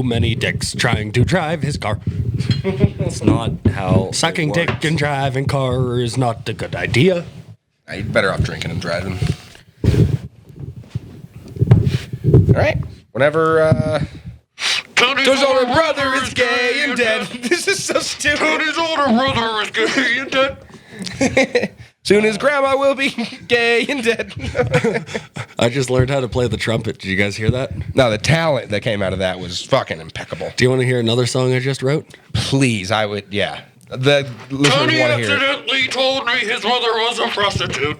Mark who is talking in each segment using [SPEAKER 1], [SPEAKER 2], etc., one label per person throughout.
[SPEAKER 1] too many dicks trying to drive his car.
[SPEAKER 2] It's not how
[SPEAKER 1] Sucking
[SPEAKER 2] it
[SPEAKER 1] dick
[SPEAKER 2] works.
[SPEAKER 1] and driving car is not a good idea.
[SPEAKER 3] You're better off drinking and driving. All right. Whenever Tony's older brother is gay and dead. This is so stupid.
[SPEAKER 1] Tony's older brother is gay and dead.
[SPEAKER 3] Soon his grandma will be gay and dead.
[SPEAKER 1] I just learned how to play the trumpet. Did you guys hear that?
[SPEAKER 3] No, the talent that came out of that was fucking impeccable.
[SPEAKER 1] Do you want to hear another song I just wrote?
[SPEAKER 3] Please, I would, yeah. The listeners want to hear it.
[SPEAKER 1] accidentally told me his mother was a prostitute.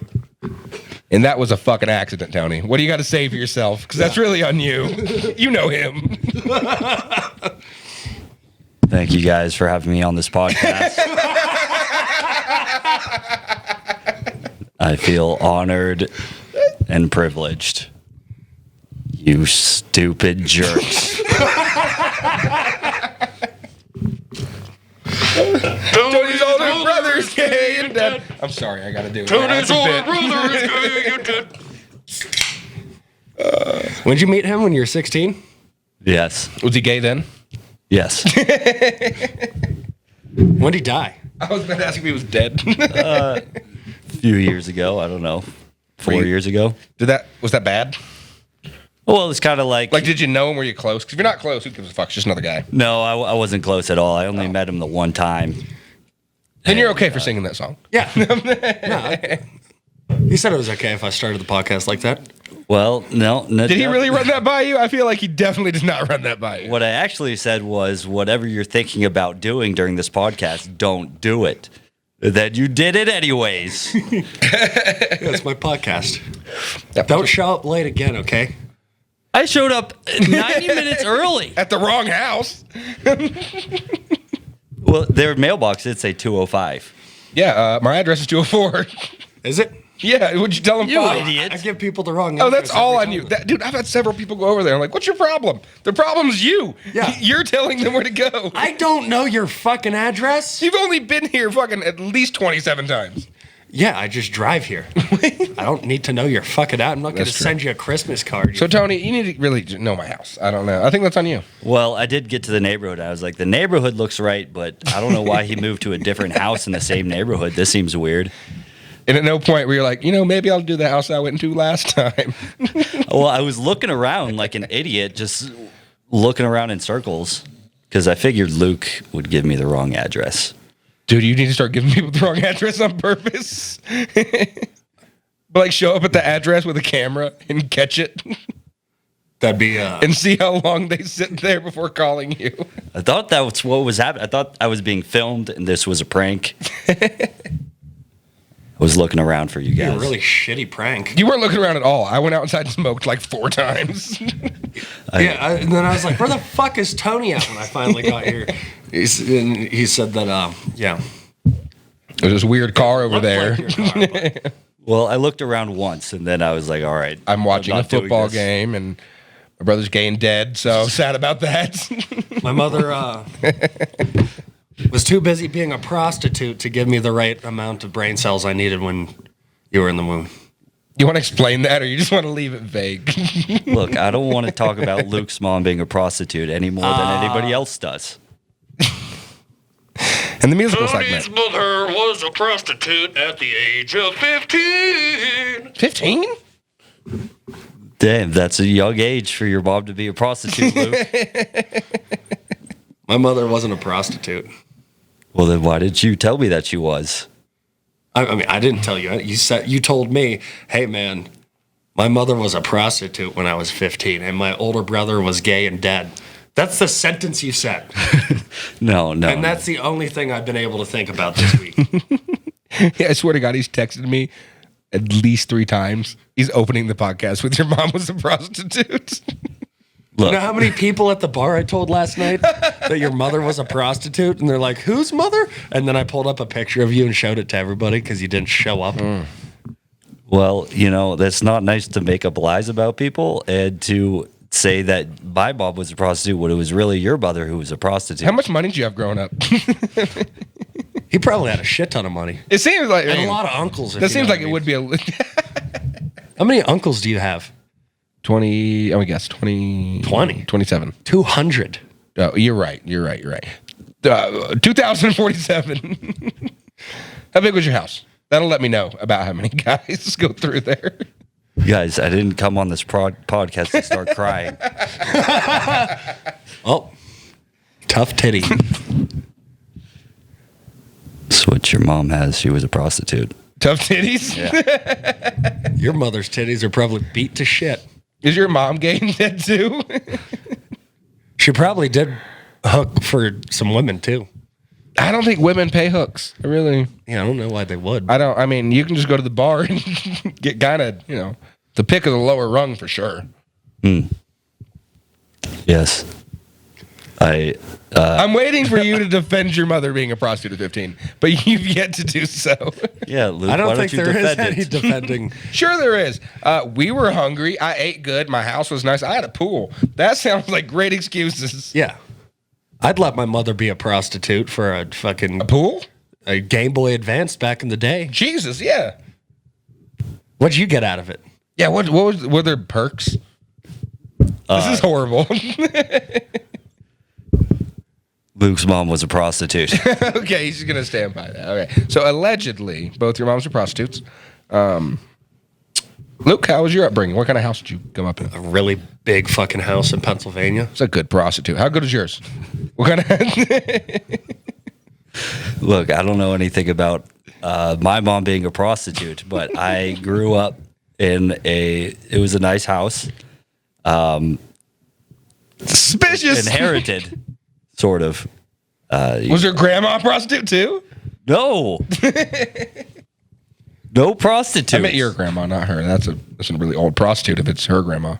[SPEAKER 3] And that was a fucking accident, Tony. What do you got to say for yourself? Because that's really on you. You know him.
[SPEAKER 2] Thank you guys for having me on this podcast. I feel honored and privileged. You stupid jerks.
[SPEAKER 3] Tony's older brother is gay and dead. I'm sorry, I got to do it.
[SPEAKER 1] Tony's
[SPEAKER 3] That's a
[SPEAKER 1] older
[SPEAKER 3] bit.
[SPEAKER 1] brother is gay and dead. When'd you meet him? When you were 16?
[SPEAKER 2] Yes.
[SPEAKER 3] Was he gay then?
[SPEAKER 2] Yes.
[SPEAKER 1] When'd he die?
[SPEAKER 3] I was about to ask if he was dead.
[SPEAKER 2] A few years ago. I don't know. 4 years ago.
[SPEAKER 3] Was that bad?
[SPEAKER 2] Well, it's kind of like
[SPEAKER 3] Did you know him? Were you close? Because if you're not close, who gives a fuck? It's just another guy.
[SPEAKER 2] no, I wasn't close at all. I only met him the one time.
[SPEAKER 3] Then you're okay for singing that song.
[SPEAKER 1] Yeah. No. He said it was okay if I started the podcast like that.
[SPEAKER 2] Well, no.
[SPEAKER 3] Did he really run that by you? I feel like he definitely did not run that by you.
[SPEAKER 2] What I actually said was, whatever you're thinking about doing during this podcast, don't do it. That you did it anyways.
[SPEAKER 1] Yeah, it's my podcast. Don't show up late again, okay?
[SPEAKER 2] I showed up 90 minutes early.
[SPEAKER 3] At the wrong house.
[SPEAKER 2] Well, their mailbox did say 205.
[SPEAKER 3] Yeah, my address is 204.
[SPEAKER 1] Is it?
[SPEAKER 3] Yeah, would you tell them?
[SPEAKER 2] You
[SPEAKER 3] five?
[SPEAKER 2] idiot.
[SPEAKER 1] I give people the wrong
[SPEAKER 3] Oh,
[SPEAKER 1] address
[SPEAKER 3] that's all
[SPEAKER 1] every
[SPEAKER 3] on
[SPEAKER 1] time.
[SPEAKER 3] you. Dude, I've had several people go over there. I'm like, what's your problem? The problem's you.
[SPEAKER 1] Yeah.
[SPEAKER 3] You're telling them where to go.
[SPEAKER 1] I don't know your fucking address.
[SPEAKER 3] You've only been here fucking at least 27 times.
[SPEAKER 1] Yeah, I just drive here. I don't need to know your fucking ad. I'm not going to
[SPEAKER 3] That's true.
[SPEAKER 1] send you a Christmas card.
[SPEAKER 3] So, Tony, you need to really know my house. I don't know. I think that's on you.
[SPEAKER 2] Well, I did get to the neighborhood. I was like, the neighborhood looks right, but I don't know why he moved to a different house in the same neighborhood. This seems weird.
[SPEAKER 3] And at no point where you're like, maybe I'll do the house I went into last time.
[SPEAKER 2] Well, I was looking around like an idiot, just looking around in circles, because I figured Luke would give me the wrong address.
[SPEAKER 3] Dude, you need to start giving people the wrong address on purpose. But show up at the address with a camera and catch it
[SPEAKER 1] That'd be,
[SPEAKER 3] and see how long they sit there before calling you.
[SPEAKER 2] I thought that was what was happening. I thought I was being filmed and this was a prank. I was looking around for you
[SPEAKER 1] a
[SPEAKER 2] guys.
[SPEAKER 1] really shitty prank.
[SPEAKER 3] You weren't looking around at all. I went outside and smoked like 4 times.
[SPEAKER 1] And then I was like, where the fuck is Tony at when I finally got here? He said that, yeah.
[SPEAKER 3] There's this weird car over
[SPEAKER 1] Looked
[SPEAKER 3] there.
[SPEAKER 1] like your car, but-
[SPEAKER 2] Well, I looked around once and then I was like, all right.
[SPEAKER 3] I'm watching a
[SPEAKER 2] not doing
[SPEAKER 3] football
[SPEAKER 2] this.
[SPEAKER 3] game and my brother's gay and dead, so sad about that.
[SPEAKER 1] My mother was too busy being a prostitute to give me the right amount of brain cells I needed when you were in the womb.
[SPEAKER 3] You want to explain that or you just want to leave it vague?
[SPEAKER 2] Look, I don't want to talk about Luke's mom being a prostitute any more than anybody else does.
[SPEAKER 3] And the musical segment.
[SPEAKER 1] mother was a prostitute at the age of 15.
[SPEAKER 3] 15?
[SPEAKER 2] Damn, that's a young age for your mom to be a prostitute, Luke.
[SPEAKER 1] My mother wasn't a prostitute.
[SPEAKER 2] Well, then why did you tell me that she was?
[SPEAKER 1] I mean, I didn't tell you. You told me, hey, man, my mother was a prostitute when I was 15, and my older brother was gay and dead. That's the sentence you said.
[SPEAKER 2] No.
[SPEAKER 1] And that's the only thing I've been able to think about this week.
[SPEAKER 3] Yeah, I swear to God, he's texted me at least 3 times. He's opening the podcast with your mom was a prostitute.
[SPEAKER 1] You
[SPEAKER 2] Look,
[SPEAKER 1] know how many people at the bar I told last night that your mother was a prostitute? And they're like, whose mother? And then I pulled up a picture of you and showed it to everybody because you didn't show up.
[SPEAKER 2] well, that's not nice to make up lies about people and to say that my mom was a prostitute when it was really your mother who was a prostitute.
[SPEAKER 3] How much money did you have growing up?
[SPEAKER 1] He probably had a shit ton of money.
[SPEAKER 3] It seems like
[SPEAKER 1] And a lot of uncles. if
[SPEAKER 3] that
[SPEAKER 1] you
[SPEAKER 3] seems
[SPEAKER 1] know
[SPEAKER 3] like
[SPEAKER 1] what
[SPEAKER 3] it
[SPEAKER 1] I
[SPEAKER 3] would
[SPEAKER 1] mean.
[SPEAKER 3] be a
[SPEAKER 1] How many uncles do you have?
[SPEAKER 3] 20. I would guess 20.
[SPEAKER 1] 20?
[SPEAKER 3] 27.
[SPEAKER 1] 200.
[SPEAKER 3] You're right. 2,047. How big was your house? That'll let me know about how many guys go through there.
[SPEAKER 2] Guys, I didn't come on this podcast to start crying.
[SPEAKER 1] Oh, tough titty.
[SPEAKER 2] That's what your mom has. She was a prostitute.
[SPEAKER 3] Tough titties?
[SPEAKER 2] Yeah.
[SPEAKER 1] Your mother's titties are probably beat to shit.
[SPEAKER 3] Is your mom gay and dead too?
[SPEAKER 1] She probably did hook for some women too.
[SPEAKER 3] I don't think women pay hooks. I really.
[SPEAKER 1] Yeah, I don't know why they would.
[SPEAKER 3] I mean, you can just go to the bar and get kind of, the pick of the lower rung for sure.
[SPEAKER 2] Yes.
[SPEAKER 3] I'm waiting for you to defend your mother being a prostitute at 15, but you've yet to do so.
[SPEAKER 2] Yeah, Luke,
[SPEAKER 1] I don't
[SPEAKER 2] why
[SPEAKER 1] think
[SPEAKER 2] you
[SPEAKER 1] there is
[SPEAKER 2] defend
[SPEAKER 1] any
[SPEAKER 2] it?
[SPEAKER 1] defending.
[SPEAKER 3] Sure there is. We were hungry. I ate good. My house was nice. I had a pool. That sounds like great excuses.
[SPEAKER 1] Yeah. I'd let my mother be a prostitute for a fucking
[SPEAKER 3] A pool?
[SPEAKER 1] a Game Boy Advance back in the day.
[SPEAKER 3] Jesus, yeah.
[SPEAKER 1] What'd you get out of it?
[SPEAKER 3] Yeah, were there perks? This is horrible.
[SPEAKER 2] Luke's mom was a prostitute.
[SPEAKER 3] Okay, he's going to stand by that. Okay. So allegedly, both your moms are prostitutes. Luke, how was your upbringing? What kind of house did you come up in?
[SPEAKER 1] A really big fucking house in Pennsylvania.
[SPEAKER 3] It's a good prostitute. How good is yours? What kind of...
[SPEAKER 2] Look, I don't know anything about my mom being a prostitute, but I grew up in it was a nice house.
[SPEAKER 3] Suspicious.
[SPEAKER 2] Inherited, sort of.
[SPEAKER 3] Was your grandma a prostitute too?
[SPEAKER 2] No. No prostitutes.
[SPEAKER 3] I meant your grandma, not her. That's a really old prostitute if it's her grandma.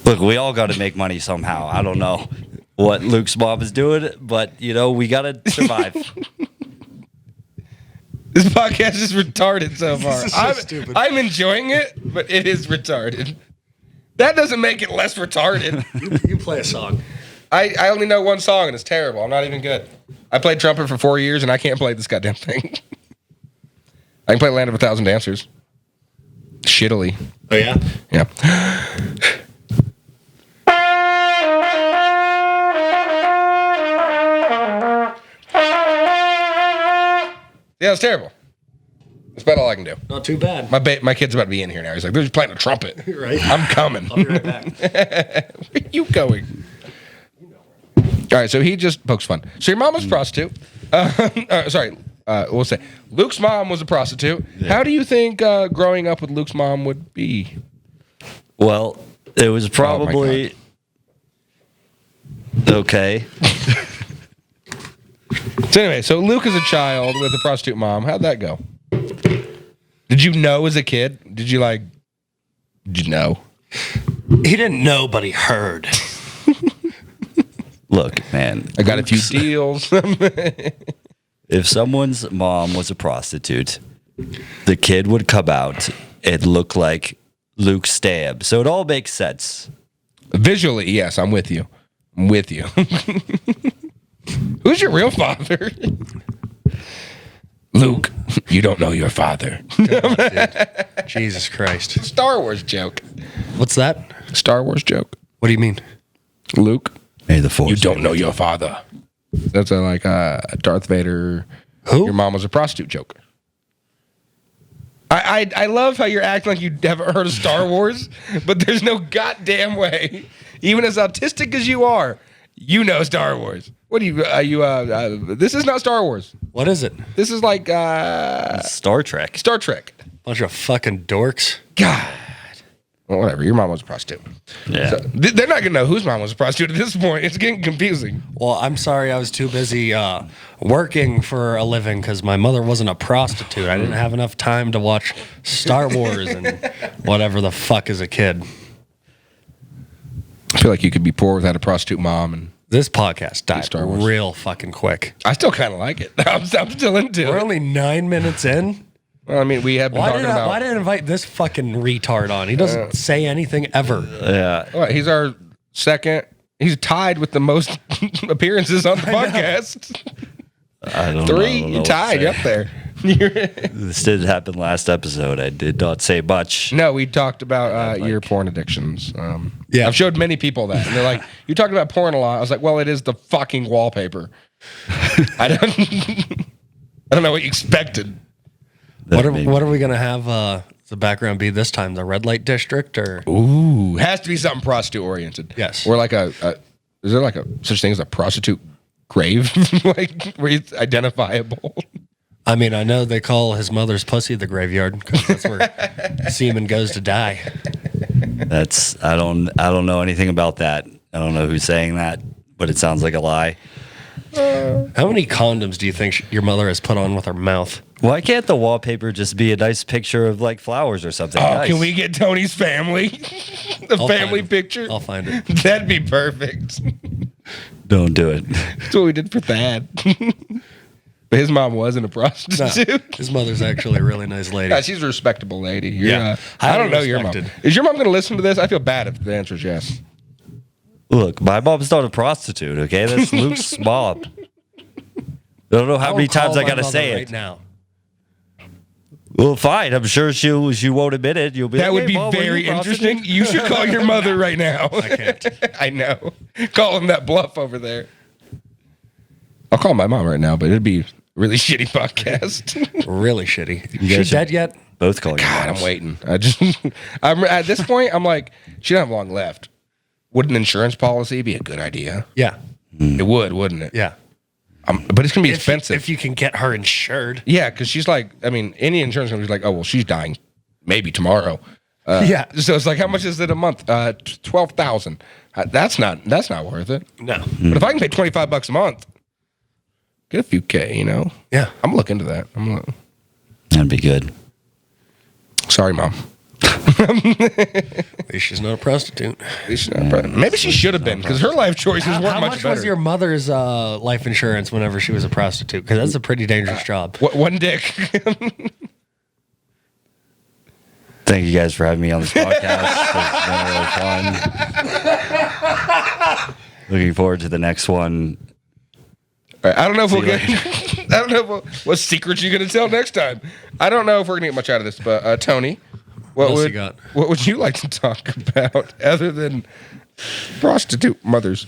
[SPEAKER 2] Look, we all got to make money somehow. I don't know what Luke's mom is doing, but we got to survive.
[SPEAKER 3] This podcast is retarded so far.
[SPEAKER 1] This is so stupid.
[SPEAKER 3] I'm enjoying it, but it is retarded. That doesn't make it less retarded.
[SPEAKER 1] You play a song.
[SPEAKER 3] I only know one song and it's terrible. I'm not even good. I played trumpet for 4 years and I can't play this goddamn thing. I can play Land of a Thousand Dancers. Shittily.
[SPEAKER 1] Oh yeah?
[SPEAKER 3] Yeah. Yeah, it's terrible. That's about all I can do.
[SPEAKER 1] Not too bad.
[SPEAKER 3] My kid's about to be in here now. He's like, they're just playing a trumpet.
[SPEAKER 1] Right.
[SPEAKER 3] I'm coming.
[SPEAKER 1] I'll be right back.
[SPEAKER 3] Where are you going? All right, so he just pokes fun. So your mom was a prostitute. We'll say Luke's mom was a prostitute.
[SPEAKER 2] Yeah.
[SPEAKER 3] How do you think growing up with Luke's mom would be?
[SPEAKER 2] Well, it was probably okay.
[SPEAKER 3] So anyway, so Luke is a child with a prostitute mom. How'd that go? Did you know as a kid? Did you know?
[SPEAKER 1] He didn't know, but he heard.
[SPEAKER 2] Look, man.
[SPEAKER 3] I got a few deals.
[SPEAKER 2] If someone's mom was a prostitute, the kid would come out and look like Luke Stab. So it all makes sense.
[SPEAKER 3] Visually, yes, I'm with you. Who's your real father? Luke, you don't know your father.
[SPEAKER 1] Jesus Christ.
[SPEAKER 3] Star Wars joke.
[SPEAKER 1] What's that?
[SPEAKER 3] Star Wars joke.
[SPEAKER 1] What do you mean?
[SPEAKER 3] Luke,
[SPEAKER 2] May the force.
[SPEAKER 3] you don't know your father. That's a Darth Vader.
[SPEAKER 1] Who?
[SPEAKER 3] Your mom was a prostitute joke. I love how you're acting like you haven't heard of Star Wars, but there's no goddamn way. Even as autistic as you are, you know Star Wars. What do this is not Star Wars.
[SPEAKER 1] What is it?
[SPEAKER 3] This is like
[SPEAKER 2] Star Trek.
[SPEAKER 3] Star Trek.
[SPEAKER 1] Bunch of fucking dorks.
[SPEAKER 3] God. Well, whatever. Your mom was a prostitute.
[SPEAKER 2] Yeah.
[SPEAKER 3] So, they're not going to know whose mom was a prostitute at this point. It's getting confusing.
[SPEAKER 1] Well, I'm sorry I was too busy working for a living because my mother wasn't a prostitute. I didn't have enough time to watch Star Wars and whatever the fuck as a kid.
[SPEAKER 3] I feel like you could be poor without a prostitute mom. And
[SPEAKER 1] This podcast died
[SPEAKER 3] Star Wars.
[SPEAKER 1] real fucking quick.
[SPEAKER 3] I still kind of like it. I'm still into
[SPEAKER 1] We're
[SPEAKER 3] it.
[SPEAKER 1] only 9 minutes in.
[SPEAKER 3] Well, I mean, we have been
[SPEAKER 1] Why
[SPEAKER 3] talking
[SPEAKER 1] did
[SPEAKER 3] about...
[SPEAKER 1] I invite this fucking retard on? He doesn't say anything ever.
[SPEAKER 2] Yeah.
[SPEAKER 3] What, he's our second... He's tied with the most appearances on the podcast.
[SPEAKER 2] I don't know.
[SPEAKER 3] 3,
[SPEAKER 2] I don't know
[SPEAKER 3] you
[SPEAKER 2] what to
[SPEAKER 3] tied.
[SPEAKER 2] say.
[SPEAKER 3] You're up there.
[SPEAKER 2] This did happen last episode. I did not say much.
[SPEAKER 3] No, we talked about your porn addictions.
[SPEAKER 1] Yeah.
[SPEAKER 3] I've showed many people that, and they're like, "You talking about porn a lot?" I was like, "Well, it is the fucking wallpaper." I don't know what you expected.
[SPEAKER 2] That
[SPEAKER 1] What
[SPEAKER 2] made-
[SPEAKER 1] are we gonna have the background be this time? The red light district or
[SPEAKER 3] Ooh, has to be something prostitute oriented.
[SPEAKER 1] Yes.
[SPEAKER 3] Or like is there like a such thing as a prostitute grave, like where it's identifiable?
[SPEAKER 1] I mean, I know they call his mother's pussy the graveyard because that's where semen goes to die.
[SPEAKER 2] That's I don't know anything about that. I don't know who's saying that, but it sounds like a lie.
[SPEAKER 1] How many condoms do you think your mother has put on with her mouth?
[SPEAKER 2] Why can't the wallpaper just be a nice picture of like flowers or something?
[SPEAKER 3] Oh,
[SPEAKER 2] nice?
[SPEAKER 3] can we get Tony's family? The
[SPEAKER 1] I'll
[SPEAKER 3] family
[SPEAKER 1] find 'em.
[SPEAKER 3] picture?
[SPEAKER 1] I'll find it.
[SPEAKER 3] That'd be perfect.
[SPEAKER 2] Don't do it.
[SPEAKER 3] That's what we did for Thad. But his mom wasn't a
[SPEAKER 1] No,
[SPEAKER 3] prostitute.
[SPEAKER 1] his mother's actually a really nice lady.
[SPEAKER 3] Yeah, she's a respectable lady. You're,
[SPEAKER 1] Yeah.
[SPEAKER 3] I don't know
[SPEAKER 1] Highly
[SPEAKER 3] your mom.
[SPEAKER 1] respected.
[SPEAKER 3] Is your mom going to listen to this? I feel bad if the answer is yes.
[SPEAKER 2] Look, my mom's not a prostitute. Okay, that's Luke's mom. I don't know how many times I gotta say
[SPEAKER 1] right
[SPEAKER 2] it.
[SPEAKER 1] now.
[SPEAKER 2] Well, fine. I'm sure she won't admit it. You'll be
[SPEAKER 3] That
[SPEAKER 2] like,
[SPEAKER 3] would
[SPEAKER 2] "Hey,
[SPEAKER 3] be
[SPEAKER 2] Mom, were you
[SPEAKER 3] very
[SPEAKER 2] a prostitute?"
[SPEAKER 3] interesting. You should call your mother right now.
[SPEAKER 1] I can't.
[SPEAKER 3] I know. Call him that bluff over there. I'll call my mom right now, but it'd be a really shitty podcast.
[SPEAKER 1] Really shitty.
[SPEAKER 2] guys
[SPEAKER 1] She
[SPEAKER 2] should-
[SPEAKER 1] dead yet?
[SPEAKER 2] Both calling.
[SPEAKER 3] God,
[SPEAKER 2] your
[SPEAKER 3] I'm
[SPEAKER 2] moms.
[SPEAKER 3] waiting. I'm at this point. I'm like, she don't have long left. Would an insurance policy be a good idea?
[SPEAKER 1] Yeah.
[SPEAKER 3] It would, wouldn't it?
[SPEAKER 1] Yeah.
[SPEAKER 3] But it's gonna be expensive.
[SPEAKER 1] If you can get her insured.
[SPEAKER 3] Yeah, because she's like, I mean, any insurance company's like, oh well, she's dying, maybe tomorrow.
[SPEAKER 1] Yeah.
[SPEAKER 3] So it's like, how much is it a month? 12,000. That's not worth it.
[SPEAKER 1] No.
[SPEAKER 3] But if I can pay $25 a month, get a few K, you know.
[SPEAKER 1] Yeah.
[SPEAKER 3] I'm gonna look into that.
[SPEAKER 2] That'd be good.
[SPEAKER 3] Sorry, mom.
[SPEAKER 1] At least she's not a prostitute.
[SPEAKER 3] Maybe she should have been because her life choices weren't
[SPEAKER 1] How
[SPEAKER 3] much
[SPEAKER 1] much
[SPEAKER 3] better.
[SPEAKER 1] was your mother's life insurance whenever she was a prostitute? Because that's a pretty dangerous job.
[SPEAKER 3] One dick?
[SPEAKER 2] Thank you guys for having me on this podcast. It's been really fun. Looking forward to the next one.
[SPEAKER 3] All right, I don't know if we'll
[SPEAKER 2] See you
[SPEAKER 3] get. I don't know what secrets you're gonna tell next time. I don't know if we're gonna get much out of this, but Tony,
[SPEAKER 1] What else you got?
[SPEAKER 3] what would you like to talk about other than prostitute mothers?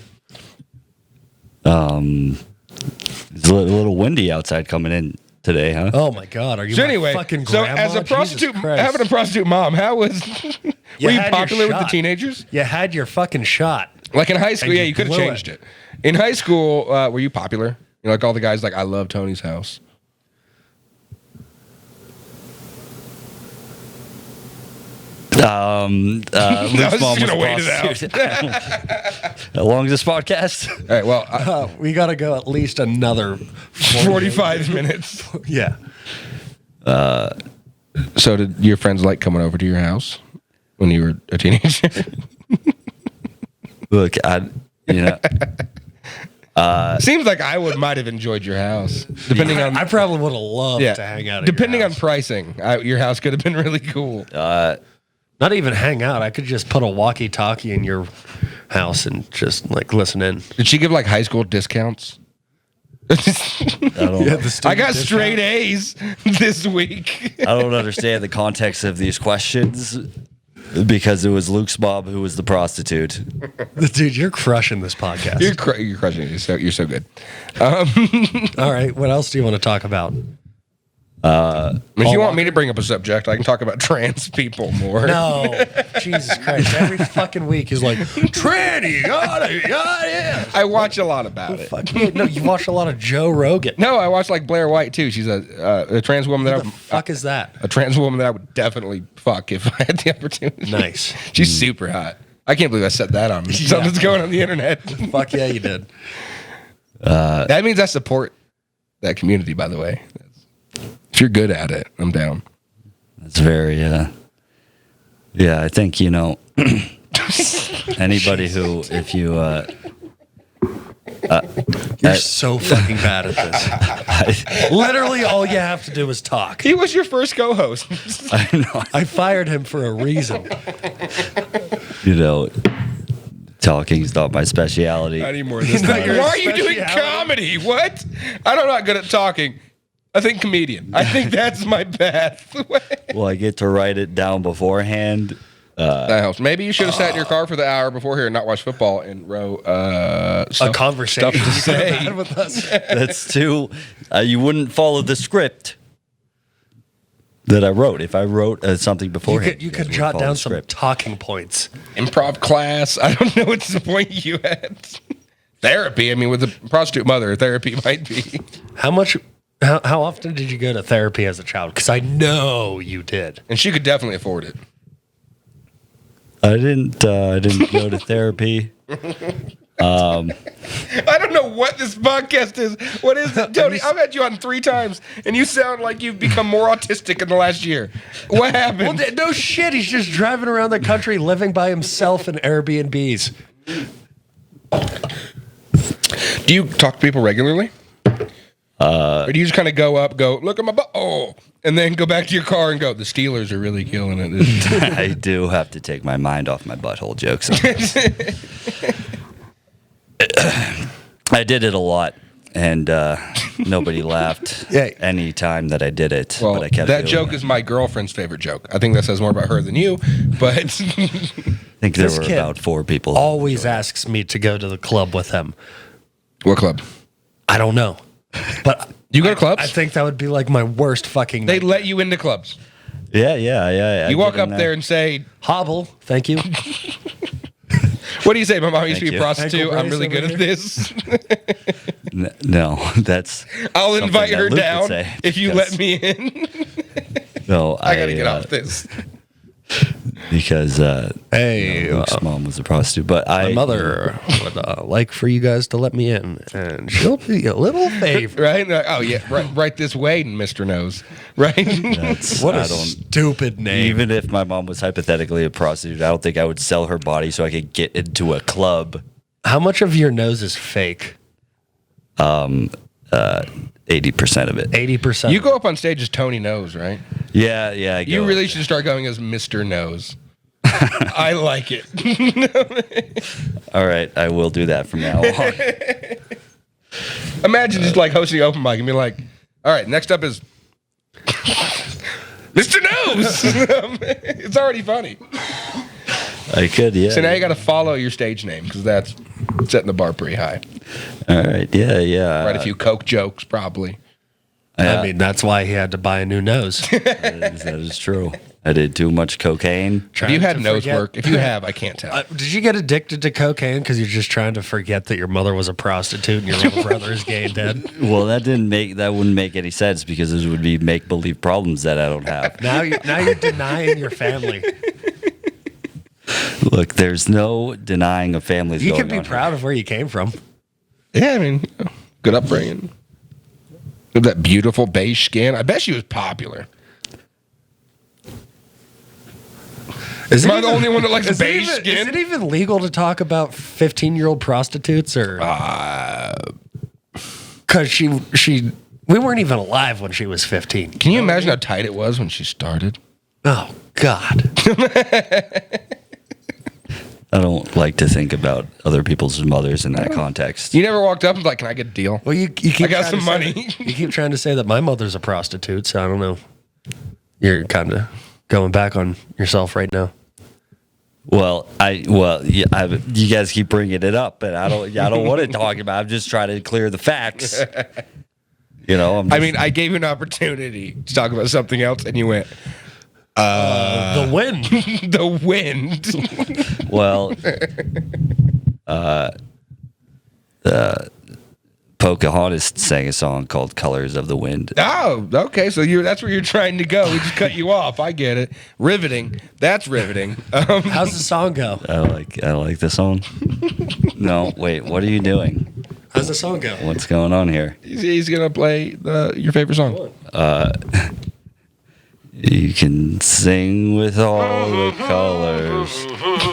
[SPEAKER 2] It's a little windy outside coming in today, huh?
[SPEAKER 1] Oh my God! Are you
[SPEAKER 3] So
[SPEAKER 1] my
[SPEAKER 3] anyway,
[SPEAKER 1] fucking
[SPEAKER 3] so
[SPEAKER 1] grandma?
[SPEAKER 3] as a
[SPEAKER 1] Jesus
[SPEAKER 3] prostitute,
[SPEAKER 1] Christ.
[SPEAKER 3] having a prostitute mom, how was? Were you
[SPEAKER 1] had your
[SPEAKER 3] popular with the
[SPEAKER 1] shot.
[SPEAKER 3] teenagers?
[SPEAKER 1] You had your fucking shot.
[SPEAKER 3] Like in high school,
[SPEAKER 1] And
[SPEAKER 3] yeah,
[SPEAKER 1] you
[SPEAKER 3] you could have
[SPEAKER 1] blew
[SPEAKER 3] changed
[SPEAKER 1] it.
[SPEAKER 3] it. In high school, were you popular? You know, like all the guys, like I love Tony's house.
[SPEAKER 2] Luke's
[SPEAKER 3] was
[SPEAKER 2] mom was
[SPEAKER 3] gonna
[SPEAKER 2] a
[SPEAKER 3] wait it out.
[SPEAKER 2] prostitute. How long is this podcast?
[SPEAKER 3] All right, well,
[SPEAKER 1] We got to go at least another
[SPEAKER 3] 45 minutes.
[SPEAKER 1] Yeah.
[SPEAKER 3] So did your friends like coming over to your house when you were a teenager?
[SPEAKER 2] Look,
[SPEAKER 3] Seems like I might have enjoyed your house, depending on
[SPEAKER 1] I probably would have loved to hang out. At
[SPEAKER 3] depending
[SPEAKER 1] your
[SPEAKER 3] on
[SPEAKER 1] house.
[SPEAKER 3] pricing, your house could have been really cool.
[SPEAKER 1] Not even hang out. I could just put a walkie-talkie in your house and just like listen in.
[SPEAKER 3] Did she give like high school discounts?
[SPEAKER 2] I don't know.
[SPEAKER 3] I got straight A's this week.
[SPEAKER 2] I don't understand the context of these questions because it was Luke's mom who was the prostitute.
[SPEAKER 1] Dude, you're crushing this podcast.
[SPEAKER 3] You're crushing it. You're so good.
[SPEAKER 1] All right. What else do you want to talk about?
[SPEAKER 3] If you want me to bring up a subject, I can talk about trans people more.
[SPEAKER 1] No. Jesus Christ. Every fucking week is like, tranny, yeah.
[SPEAKER 3] I watch a lot about it.
[SPEAKER 1] Fuck yeah. No, you watch a lot of Joe Rogan.
[SPEAKER 3] No, I watch like Blair White too. She's a trans woman that
[SPEAKER 1] What the fuck is that?
[SPEAKER 3] a trans woman that I would definitely fuck if I had the opportunity.
[SPEAKER 1] Nice.
[SPEAKER 3] She's super hot. I can't believe I said that on something's going on the internet.
[SPEAKER 1] Fuck yeah, you did.
[SPEAKER 3] That means I support that community, by the way. If you're good at it, I'm down.
[SPEAKER 2] That's very, yeah, I think, anybody who, if you,
[SPEAKER 1] You're so fucking bad at this. Literally, all you have to do is talk.
[SPEAKER 3] He was your first co-host.
[SPEAKER 2] I know,
[SPEAKER 1] I fired him for a reason.
[SPEAKER 2] talking's not my speciality.
[SPEAKER 3] I need more of this.
[SPEAKER 1] Not your
[SPEAKER 3] Why are you doing
[SPEAKER 1] speciality.
[SPEAKER 3] comedy? What? I'm not good at talking. I think comedian. I think that's my pathway.
[SPEAKER 2] Well, I get to write it down beforehand.
[SPEAKER 3] That helps. Maybe you should have sat in your car for the hour before here and not watched football and wrote
[SPEAKER 1] A conversation
[SPEAKER 3] stuff to
[SPEAKER 1] you could have
[SPEAKER 3] say.
[SPEAKER 1] had with us.
[SPEAKER 2] That's too. You wouldn't follow the script that I wrote. If I wrote something beforehand,
[SPEAKER 1] You could
[SPEAKER 2] guys would
[SPEAKER 1] jot
[SPEAKER 2] follow
[SPEAKER 1] down
[SPEAKER 2] the
[SPEAKER 1] some
[SPEAKER 2] script.
[SPEAKER 1] talking points.
[SPEAKER 3] Improv class. I don't know what's the point you had. Therapy. I mean, with a prostitute mother, therapy might be.
[SPEAKER 1] How often did you go to therapy as a child? Because I know you did.
[SPEAKER 3] And she could definitely afford it.
[SPEAKER 2] I didn't go to therapy.
[SPEAKER 3] I don't know what this podcast is. What is it? Tony, I've had you on 3 times, and you sound like you've become more autistic in the last year. What happened?
[SPEAKER 1] Well, no shit. He's just driving around the country living by himself in Airbnbs.
[SPEAKER 3] Do you talk to people regularly? Or do you just kind of go up, go, look at my butt, oh, and then go back to your car and go, the Steelers are really killing it.
[SPEAKER 2] I do have to take my mind off my butthole jokes. I did it a lot, and nobody laughed
[SPEAKER 1] Yeah.
[SPEAKER 2] any time that I did it.
[SPEAKER 3] Well,
[SPEAKER 2] but I kept
[SPEAKER 3] that
[SPEAKER 2] doing
[SPEAKER 3] joke
[SPEAKER 2] it.
[SPEAKER 3] is my girlfriend's favorite joke. I think that says more about her than you, but
[SPEAKER 2] I think there
[SPEAKER 1] This
[SPEAKER 2] were
[SPEAKER 1] kid
[SPEAKER 2] about 4 people.
[SPEAKER 1] Always asks me to go to the club with him.
[SPEAKER 3] what club?
[SPEAKER 1] I don't know. But
[SPEAKER 3] You go to clubs?
[SPEAKER 1] I think that would be like my worst fucking
[SPEAKER 3] They
[SPEAKER 1] night.
[SPEAKER 3] let you into clubs.
[SPEAKER 2] Yeah. I
[SPEAKER 3] You walk
[SPEAKER 2] get
[SPEAKER 3] up
[SPEAKER 2] in
[SPEAKER 3] there and say,
[SPEAKER 1] Hobble, thank you.
[SPEAKER 3] what do you say? My mom used to
[SPEAKER 2] Thank
[SPEAKER 3] be a
[SPEAKER 2] you.
[SPEAKER 3] prostitute.
[SPEAKER 1] Ankle
[SPEAKER 3] I'm really
[SPEAKER 1] brace
[SPEAKER 3] good
[SPEAKER 1] over
[SPEAKER 3] at this.
[SPEAKER 2] No, that's.
[SPEAKER 3] I'll
[SPEAKER 2] something
[SPEAKER 3] invite
[SPEAKER 2] that
[SPEAKER 3] her
[SPEAKER 2] Luke would
[SPEAKER 3] down
[SPEAKER 2] say,
[SPEAKER 3] if you
[SPEAKER 2] because-
[SPEAKER 3] let me in.
[SPEAKER 2] No,
[SPEAKER 3] I gotta get off this.
[SPEAKER 2] because
[SPEAKER 1] Hey,
[SPEAKER 2] Luke's mom was a prostitute, but
[SPEAKER 1] my mother would like for you guys to let me in, and she'll be a little favor.
[SPEAKER 3] Right? And they're like, oh, yeah, right this way, Mr. Nose. Right?
[SPEAKER 2] That's,
[SPEAKER 1] What
[SPEAKER 2] I
[SPEAKER 1] a
[SPEAKER 2] don't.
[SPEAKER 1] stupid name.
[SPEAKER 2] Even if my mom was hypothetically a prostitute, I don't think I would sell her body so I could get into a club.
[SPEAKER 1] How much of your nose is fake?
[SPEAKER 2] 80% of it.
[SPEAKER 1] 80%.
[SPEAKER 3] You go up on stage as Tony Nose, right?
[SPEAKER 2] Yeah. I
[SPEAKER 3] You
[SPEAKER 2] go.
[SPEAKER 3] really should start going as Mr. Nose. I like it.
[SPEAKER 2] All right, I will do that from now on.
[SPEAKER 3] Imagine just like hosting an open mic and be like, all right, next up is Mr. Nose. It's already funny.
[SPEAKER 2] I could, yeah.
[SPEAKER 3] So now you got to follow your stage name because that's setting the bar pretty high.
[SPEAKER 2] All right, yeah.
[SPEAKER 3] Write a few Coke jokes, probably.
[SPEAKER 1] I mean, that's why he had to buy a new nose.
[SPEAKER 2] That is true. I did too much cocaine.
[SPEAKER 3] Have you had
[SPEAKER 1] to
[SPEAKER 3] nose
[SPEAKER 1] forget-
[SPEAKER 3] work? If you have, I can't tell.
[SPEAKER 1] Did you get addicted to cocaine because you're just trying to forget that your mother was a prostitute and your little brother is gay and dead?
[SPEAKER 2] Well, that wouldn't make any sense because those would be make believe problems that I don't have.
[SPEAKER 1] Now you're denying your family.
[SPEAKER 2] Look, there's no denying a family's
[SPEAKER 1] You
[SPEAKER 2] going
[SPEAKER 1] can be
[SPEAKER 2] on
[SPEAKER 1] proud of where you came from.
[SPEAKER 3] Yeah, I mean, good upbringing. With that beautiful beige skin. I bet she was popular.
[SPEAKER 1] Is
[SPEAKER 3] Am I the only one that likes
[SPEAKER 1] is it
[SPEAKER 3] beige
[SPEAKER 1] even-
[SPEAKER 3] skin?
[SPEAKER 1] Is it even legal to talk about 15-year-old prostitutes or? Because we weren't even alive when she was 15.
[SPEAKER 3] Can you imagine how tight it was when she started?
[SPEAKER 1] Oh God.
[SPEAKER 2] I don't like to think about other people's mothers in that context.
[SPEAKER 3] You never walked up and was like, can I get a deal?
[SPEAKER 1] Well, you keep
[SPEAKER 3] I got
[SPEAKER 1] trying to
[SPEAKER 3] some
[SPEAKER 1] say
[SPEAKER 3] money.
[SPEAKER 1] that- you keep trying to say that my mother's a prostitute, so I don't know. You're kind of going back on yourself right now.
[SPEAKER 2] You guys keep bringing it up, and I don't want to talk about it. I'm just trying to clear the facts. You know,
[SPEAKER 3] I mean, I gave you an opportunity to talk about something else, and you went,
[SPEAKER 1] The wind.
[SPEAKER 3] the wind.
[SPEAKER 2] well, Pocahontas sang a song called "Colors of the Wind."
[SPEAKER 3] Oh, okay. So that's where you're trying to go. We just cut you off. I get it. Riveting. That's riveting.
[SPEAKER 1] How's the song go?
[SPEAKER 2] I like the song. No, wait, what are you doing?
[SPEAKER 1] How's the song go?
[SPEAKER 2] What's going on here?
[SPEAKER 3] He's going to play your favorite song.
[SPEAKER 2] You can sing with all the colors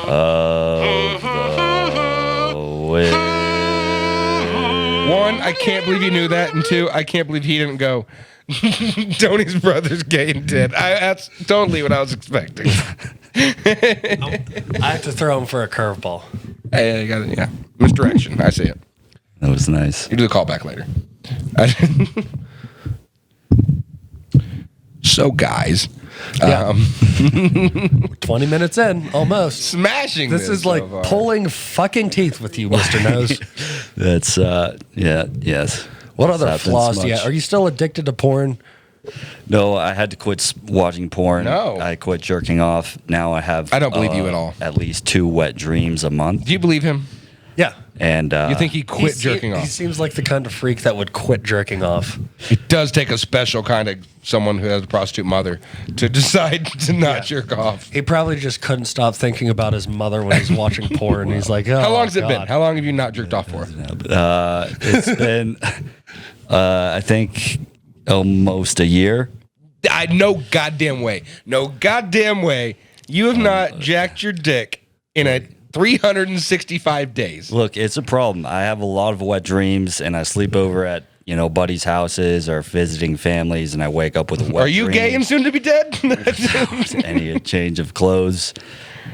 [SPEAKER 2] of the wind.
[SPEAKER 3] One, I can't believe you knew that. And two, I can't believe he didn't go, Tony's brother's gay and dead. That's totally what I was expecting.
[SPEAKER 1] I have to throw him for a curveball.
[SPEAKER 3] Hey, I got it. Yeah. Misdirection. I see it.
[SPEAKER 2] That was nice.
[SPEAKER 3] You do the call back later. So, guys,
[SPEAKER 1] 20 minutes in, almost.
[SPEAKER 3] smashing.
[SPEAKER 1] This is like
[SPEAKER 3] so far.
[SPEAKER 1] pulling fucking teeth with you, Mr. Nose.
[SPEAKER 2] That's yes.
[SPEAKER 1] What
[SPEAKER 2] It's
[SPEAKER 1] other
[SPEAKER 2] happened
[SPEAKER 1] flaws
[SPEAKER 2] so
[SPEAKER 1] do you
[SPEAKER 2] much.
[SPEAKER 1] have? Are you still addicted to porn?
[SPEAKER 2] No, I had to quit watching porn.
[SPEAKER 3] No.
[SPEAKER 2] I quit jerking off. Now I have.
[SPEAKER 3] I don't believe you at all.
[SPEAKER 2] At least 2 wet dreams a month,
[SPEAKER 3] Do you believe him?
[SPEAKER 1] Yeah.
[SPEAKER 2] and
[SPEAKER 3] You think he quit
[SPEAKER 1] He
[SPEAKER 3] jerking
[SPEAKER 1] He
[SPEAKER 3] off?
[SPEAKER 1] seems like the kind of freak that would quit jerking off.
[SPEAKER 3] It does take a special kind of someone who has a prostitute mother to decide to not jerk off.
[SPEAKER 1] He probably just couldn't stop thinking about his mother when he's watching porn. He's like, oh,
[SPEAKER 3] How long has it been?
[SPEAKER 1] God.
[SPEAKER 3] How long have you not jerked off for?
[SPEAKER 2] It's been, I think, almost a year.
[SPEAKER 3] No goddamn way. No goddamn way. You have not jacked your dick in a 365 days.
[SPEAKER 2] Look, it's a problem. I have a lot of wet dreams, and I sleep over at buddies' houses or visiting families, and I wake up with a wet
[SPEAKER 3] Are you gay
[SPEAKER 2] dream.
[SPEAKER 3] and soon to be dead?
[SPEAKER 2] Any change of clothes,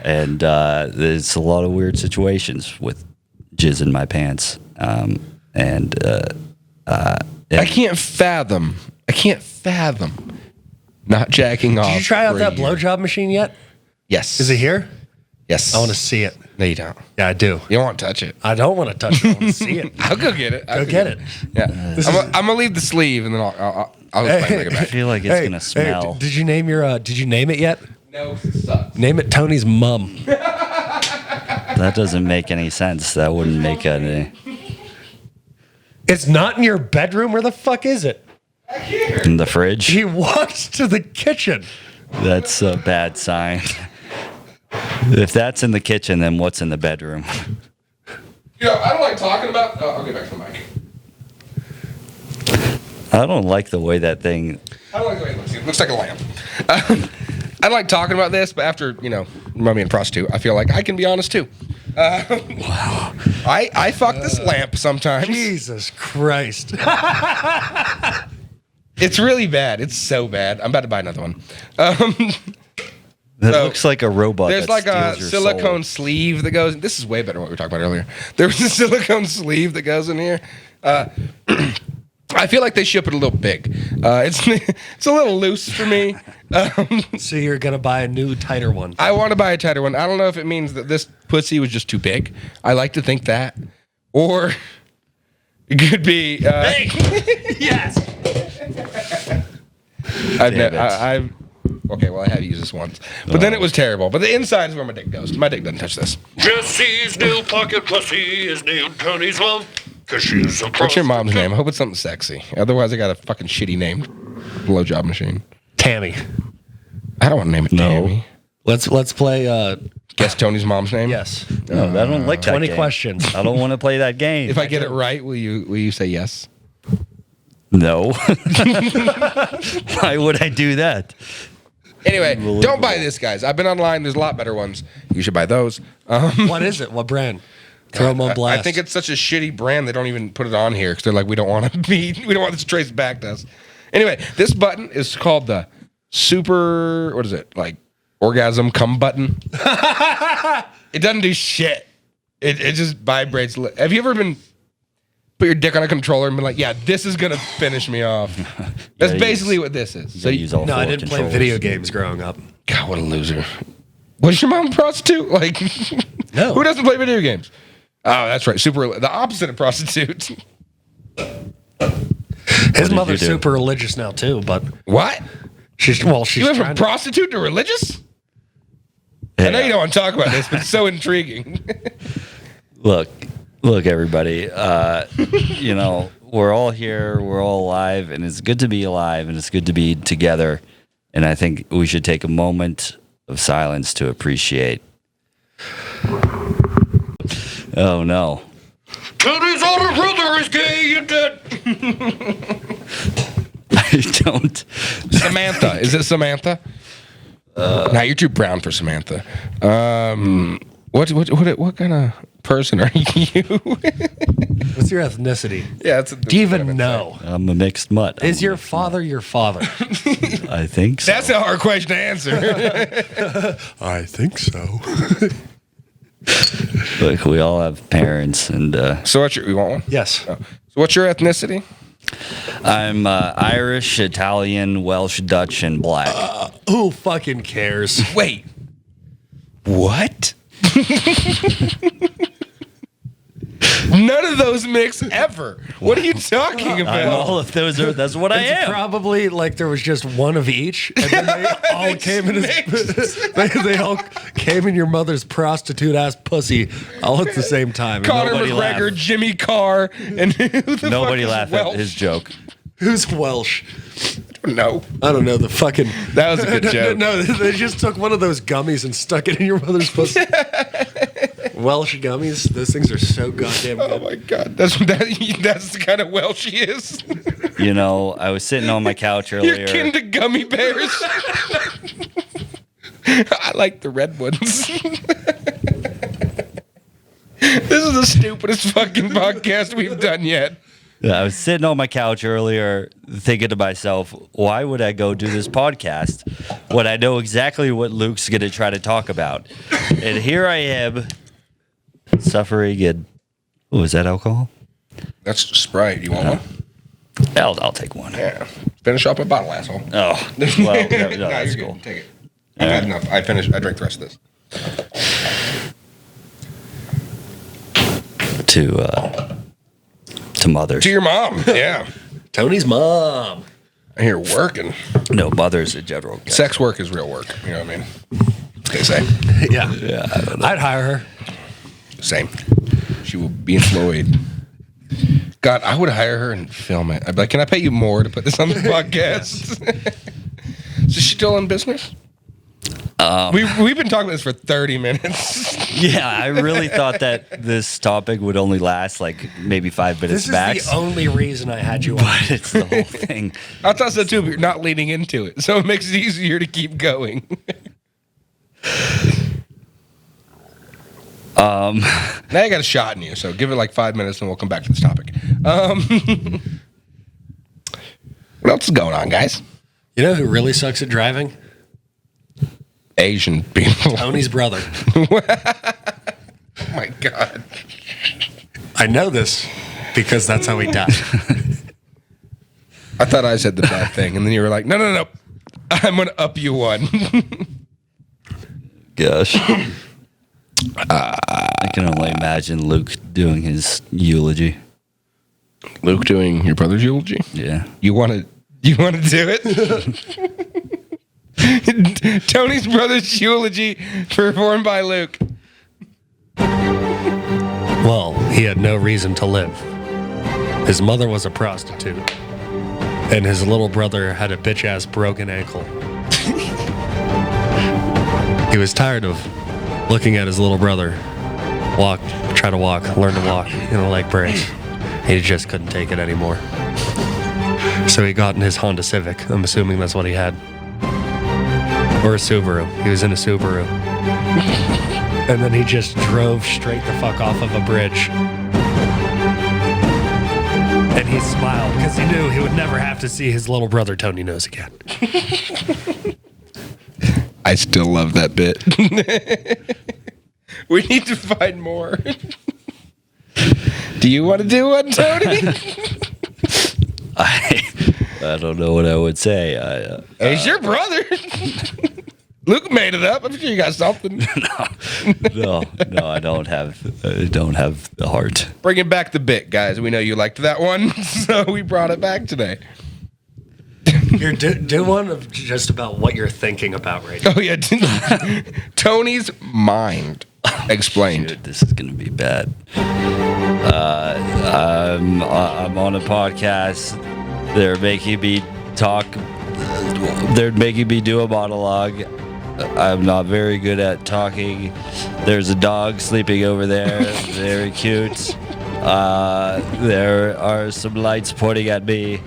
[SPEAKER 2] and there's a lot of weird situations with jizz in my pants, and
[SPEAKER 3] I can't fathom not jacking off.
[SPEAKER 1] Did you try out
[SPEAKER 3] for a
[SPEAKER 1] that
[SPEAKER 3] year.
[SPEAKER 1] blowjob machine yet?
[SPEAKER 3] Yes.
[SPEAKER 1] Is it here?
[SPEAKER 3] Yes.
[SPEAKER 1] I want to see it.
[SPEAKER 3] No, you don't.
[SPEAKER 1] Yeah, I do.
[SPEAKER 3] You don't want to touch it.
[SPEAKER 1] I don't want to touch it. I want to see it.
[SPEAKER 3] I'll go get it.
[SPEAKER 1] Go get it.
[SPEAKER 3] Yeah. I'm gonna leave the sleeve and then I'll just bring it
[SPEAKER 2] I
[SPEAKER 3] back.
[SPEAKER 2] feel like it's gonna smell.
[SPEAKER 1] Did you name your? Did you name it yet?
[SPEAKER 3] No, it sucks.
[SPEAKER 1] Name it Tony's mum.
[SPEAKER 2] That doesn't make any sense. That wouldn't make any.
[SPEAKER 1] It's not in your bedroom. Where the fuck is it?
[SPEAKER 2] In the fridge.
[SPEAKER 1] He walked to the kitchen.
[SPEAKER 2] That's a bad sign. If that's in the kitchen, then what's in the bedroom?
[SPEAKER 3] You know, I don't like talking about. I'll get back to the mic.
[SPEAKER 2] I don't like the way that thing.
[SPEAKER 3] I don't like the way it looks. It looks like a lamp. I don't like talking about this, but after me being a prostitute, I feel like I can be honest too. Wow. I fuck this lamp sometimes.
[SPEAKER 1] Jesus Christ.
[SPEAKER 3] It's really bad. It's so bad. I'm about to buy another one.
[SPEAKER 2] That
[SPEAKER 3] So,
[SPEAKER 2] looks like a robot.
[SPEAKER 3] There's
[SPEAKER 2] that
[SPEAKER 3] like a
[SPEAKER 2] steals your
[SPEAKER 3] silicone
[SPEAKER 2] soul.
[SPEAKER 3] sleeve that goes. This is way better than what we were talking about earlier. There's a silicone sleeve that goes in here. I feel like they ship it a little big. It's a little loose for me.
[SPEAKER 1] So you're gonna buy a new, tighter one.
[SPEAKER 3] I want to buy a tighter one. I don't know if it means that this pussy was just too big. I like to think that, or it could be.
[SPEAKER 1] Yes.
[SPEAKER 3] I've okay. Well, I have used this once, but then it was terrible. But the inside is where my dick goes. My dick doesn't touch this.
[SPEAKER 1] Jesse's new pocket pussy is named Tony's mom. Cause she's a
[SPEAKER 3] What's your mom's name? I hope it's something sexy. Otherwise, I got a fucking shitty named blowjob machine.
[SPEAKER 1] Tammy.
[SPEAKER 3] I don't want to name it Tammy.
[SPEAKER 1] Let's play.
[SPEAKER 3] Guess Tony's mom's name.
[SPEAKER 1] Yes.
[SPEAKER 2] No, I don't like that
[SPEAKER 1] 20
[SPEAKER 2] game.
[SPEAKER 1] questions.
[SPEAKER 2] I don't want to play that game.
[SPEAKER 3] If I get it right, will you say yes?
[SPEAKER 2] No. Why would I do that?
[SPEAKER 3] Anyway, don't buy this, guys. I've been online. There's a lot better ones. You should buy those.
[SPEAKER 1] What is it? What brand? Throw them on blast.
[SPEAKER 3] I think it's such a shitty brand they don't even put it on here because they're like, we don't want this traced back to us. Anyway, this button is called the super. What is it like? Orgasm cum button. It doesn't do shit. It just vibrates. Have you ever been put your dick on a controller and been like, yeah, this is gonna finish me off? That's
[SPEAKER 2] gotta
[SPEAKER 3] basically
[SPEAKER 2] use-
[SPEAKER 3] what this is.
[SPEAKER 2] So
[SPEAKER 3] So
[SPEAKER 2] use all
[SPEAKER 1] no, I
[SPEAKER 2] four
[SPEAKER 1] didn't play
[SPEAKER 2] controllers.
[SPEAKER 1] video games growing up.
[SPEAKER 3] God, what a loser. Was your mom a prostitute? Like,
[SPEAKER 1] No.
[SPEAKER 3] Who doesn't play video games? Oh, that's right. The opposite of prostitutes.
[SPEAKER 1] His
[SPEAKER 2] did
[SPEAKER 1] mother's
[SPEAKER 2] you do?
[SPEAKER 1] super religious now too, but
[SPEAKER 3] What?
[SPEAKER 1] she's
[SPEAKER 3] You went from
[SPEAKER 1] trying to-
[SPEAKER 3] prostitute to religious? I know you don't want to talk about this, but it's so intriguing.
[SPEAKER 2] Look, everybody. We're all here. We're all alive, and it's good to be alive, and it's good to be together. And I think we should take a moment of silence to appreciate. Oh no!
[SPEAKER 1] Tony's older brother is gay and dead.
[SPEAKER 2] I don't.
[SPEAKER 3] Samantha. Is it Samantha? Nah, you're too brown for Samantha. What kind of person are you?
[SPEAKER 1] What's your ethnicity?
[SPEAKER 3] Yeah,
[SPEAKER 1] Do you even know?
[SPEAKER 2] I'm a mixed mutt.
[SPEAKER 1] Is your father your father?
[SPEAKER 2] I think so.
[SPEAKER 3] That's a hard question to answer.
[SPEAKER 1] I think so.
[SPEAKER 2] Look, we all have parents, and
[SPEAKER 3] So you want one?
[SPEAKER 1] Yes.
[SPEAKER 3] So what's your ethnicity?
[SPEAKER 2] I'm Irish, Italian, Welsh, Dutch, and black.
[SPEAKER 1] Who fucking cares?
[SPEAKER 3] Wait. What? None of those mix ever. What are you talking
[SPEAKER 2] I'm
[SPEAKER 3] about?
[SPEAKER 2] all of those. That's what I
[SPEAKER 1] It's
[SPEAKER 2] am.
[SPEAKER 1] probably like there was just one of each, and then they all came in they all came in your mother's prostitute ass pussy all at the same time. And
[SPEAKER 3] Conor
[SPEAKER 2] Nobody
[SPEAKER 3] McGregor,
[SPEAKER 2] laughed.
[SPEAKER 3] Jimmy Carr, and who the
[SPEAKER 2] Nobody
[SPEAKER 3] fuck is
[SPEAKER 2] laughed
[SPEAKER 3] Welsh?
[SPEAKER 2] at his joke.
[SPEAKER 1] who's Welsh?
[SPEAKER 3] No,
[SPEAKER 1] I don't know. The fucking
[SPEAKER 3] that was a good joke.
[SPEAKER 1] No, they just took one of those gummies and stuck it in your mother's pussy. Welsh gummies. Those things are so goddamn
[SPEAKER 3] Oh
[SPEAKER 1] good.
[SPEAKER 3] my god, that's the kind of Welsh he is.
[SPEAKER 2] You know, I was sitting on my couch
[SPEAKER 3] You're
[SPEAKER 2] earlier.
[SPEAKER 3] kin to gummy bears. I like the red ones. This is the stupidest fucking podcast we've done yet.
[SPEAKER 2] I was sitting on my couch earlier thinking to myself, why would I go do this podcast when I know exactly what Luke's going to try to talk about? And here I am suffering in, was that alcohol?
[SPEAKER 3] That's Sprite. You want one?
[SPEAKER 2] I'll take one.
[SPEAKER 3] Yeah. Finish up a bottle, asshole.
[SPEAKER 2] Oh, well, no,
[SPEAKER 3] No,
[SPEAKER 2] that's
[SPEAKER 3] you're
[SPEAKER 2] cool.
[SPEAKER 3] good. Take it. I've had enough. I finished. I drank the rest of this.
[SPEAKER 2] To mothers.
[SPEAKER 3] To your mom. Yeah.
[SPEAKER 1] Tony's mom.
[SPEAKER 3] I'm here working.
[SPEAKER 2] No, mothers in general.
[SPEAKER 3] Sex work is real work. You know what I mean? They say.
[SPEAKER 1] Yeah,
[SPEAKER 2] Yeah, I don't know.
[SPEAKER 1] I'd hire her.
[SPEAKER 3] Same. She will be employed. God, I would hire her and film it. I'd be like, can I pay you more to put this on the podcast? Is she still in business? We've been talking about this for 30 minutes.
[SPEAKER 2] Yeah, I really thought that this topic would only last like maybe 5 minutes
[SPEAKER 1] This is
[SPEAKER 2] max.
[SPEAKER 1] the only reason I had you on.
[SPEAKER 2] But it's the whole thing.
[SPEAKER 3] I thought so too, but you're not leaning into it. So it makes it easier to keep going. Now I got a shot in you, so give it like 5 minutes and we'll come back to this topic. What else is going on, guys?
[SPEAKER 1] You know who really sucks at driving?
[SPEAKER 3] Asian people.
[SPEAKER 1] Tony's brother.
[SPEAKER 3] Oh my God.
[SPEAKER 1] I know this because that's how he died.
[SPEAKER 3] I thought I said the bad thing, and then you were like, no. I'm going to up you one.
[SPEAKER 2] Gosh. I can only imagine Luke doing his eulogy.
[SPEAKER 3] Luke doing your brother's eulogy?
[SPEAKER 2] Yeah.
[SPEAKER 3] You want to do it? Tony's brother's eulogy performed by Luke.
[SPEAKER 1] Well, he had no reason to live. His mother was a prostitute, and his little brother had a bitch-ass broken ankle. He was tired of looking at his little brother try to learn to walk in a leg brace. He just couldn't take it anymore. So he got in his Honda Civic. I'm assuming that's what he had. Or a Subaru. He was in a Subaru. And then he just drove straight the fuck off of a bridge. And he smiled because he knew he would never have to see his little brother Tony Nose again.
[SPEAKER 3] I still love that bit. We need to find more. Do you want to do one, Tony?
[SPEAKER 2] I don't know what I would say.
[SPEAKER 3] He's your brother. Luke made it up. I'm sure you got something.
[SPEAKER 2] No, I don't have the heart.
[SPEAKER 3] Bringing back the bit, guys. We know you liked that one, so we brought it back today.
[SPEAKER 1] Here, do one of just about what you're thinking about right now.
[SPEAKER 3] Oh yeah, Tony's mind explained.
[SPEAKER 2] Dude, this is gonna be bad. I'm on a podcast. They're making me talk. They're making me do a monologue. I'm not very good at talking. There's a dog sleeping over there. Very cute. There are some lights pointing at me.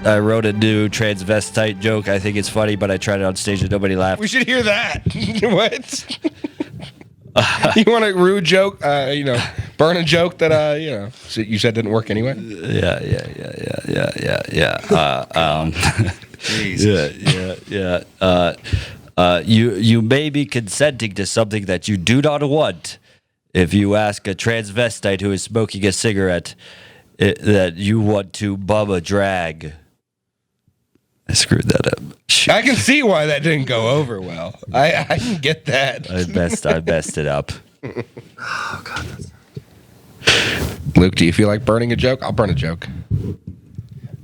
[SPEAKER 2] I wrote a new transvestite joke. I think it's funny, but I tried it on stage and nobody laughed.
[SPEAKER 3] We should hear that. What? You want a rude joke? Burn a joke that you said didn't work anyway.
[SPEAKER 2] Yeah. You may be consenting to something that you do not want if you ask a transvestite who is smoking a cigarette that you want to Bubba drag. I screwed that up. Shoot.
[SPEAKER 3] I can see why that didn't go over well. I can get that.
[SPEAKER 2] I messed it up.
[SPEAKER 1] Oh God.
[SPEAKER 3] Luke, do you feel like burning a joke? I'll burn a joke.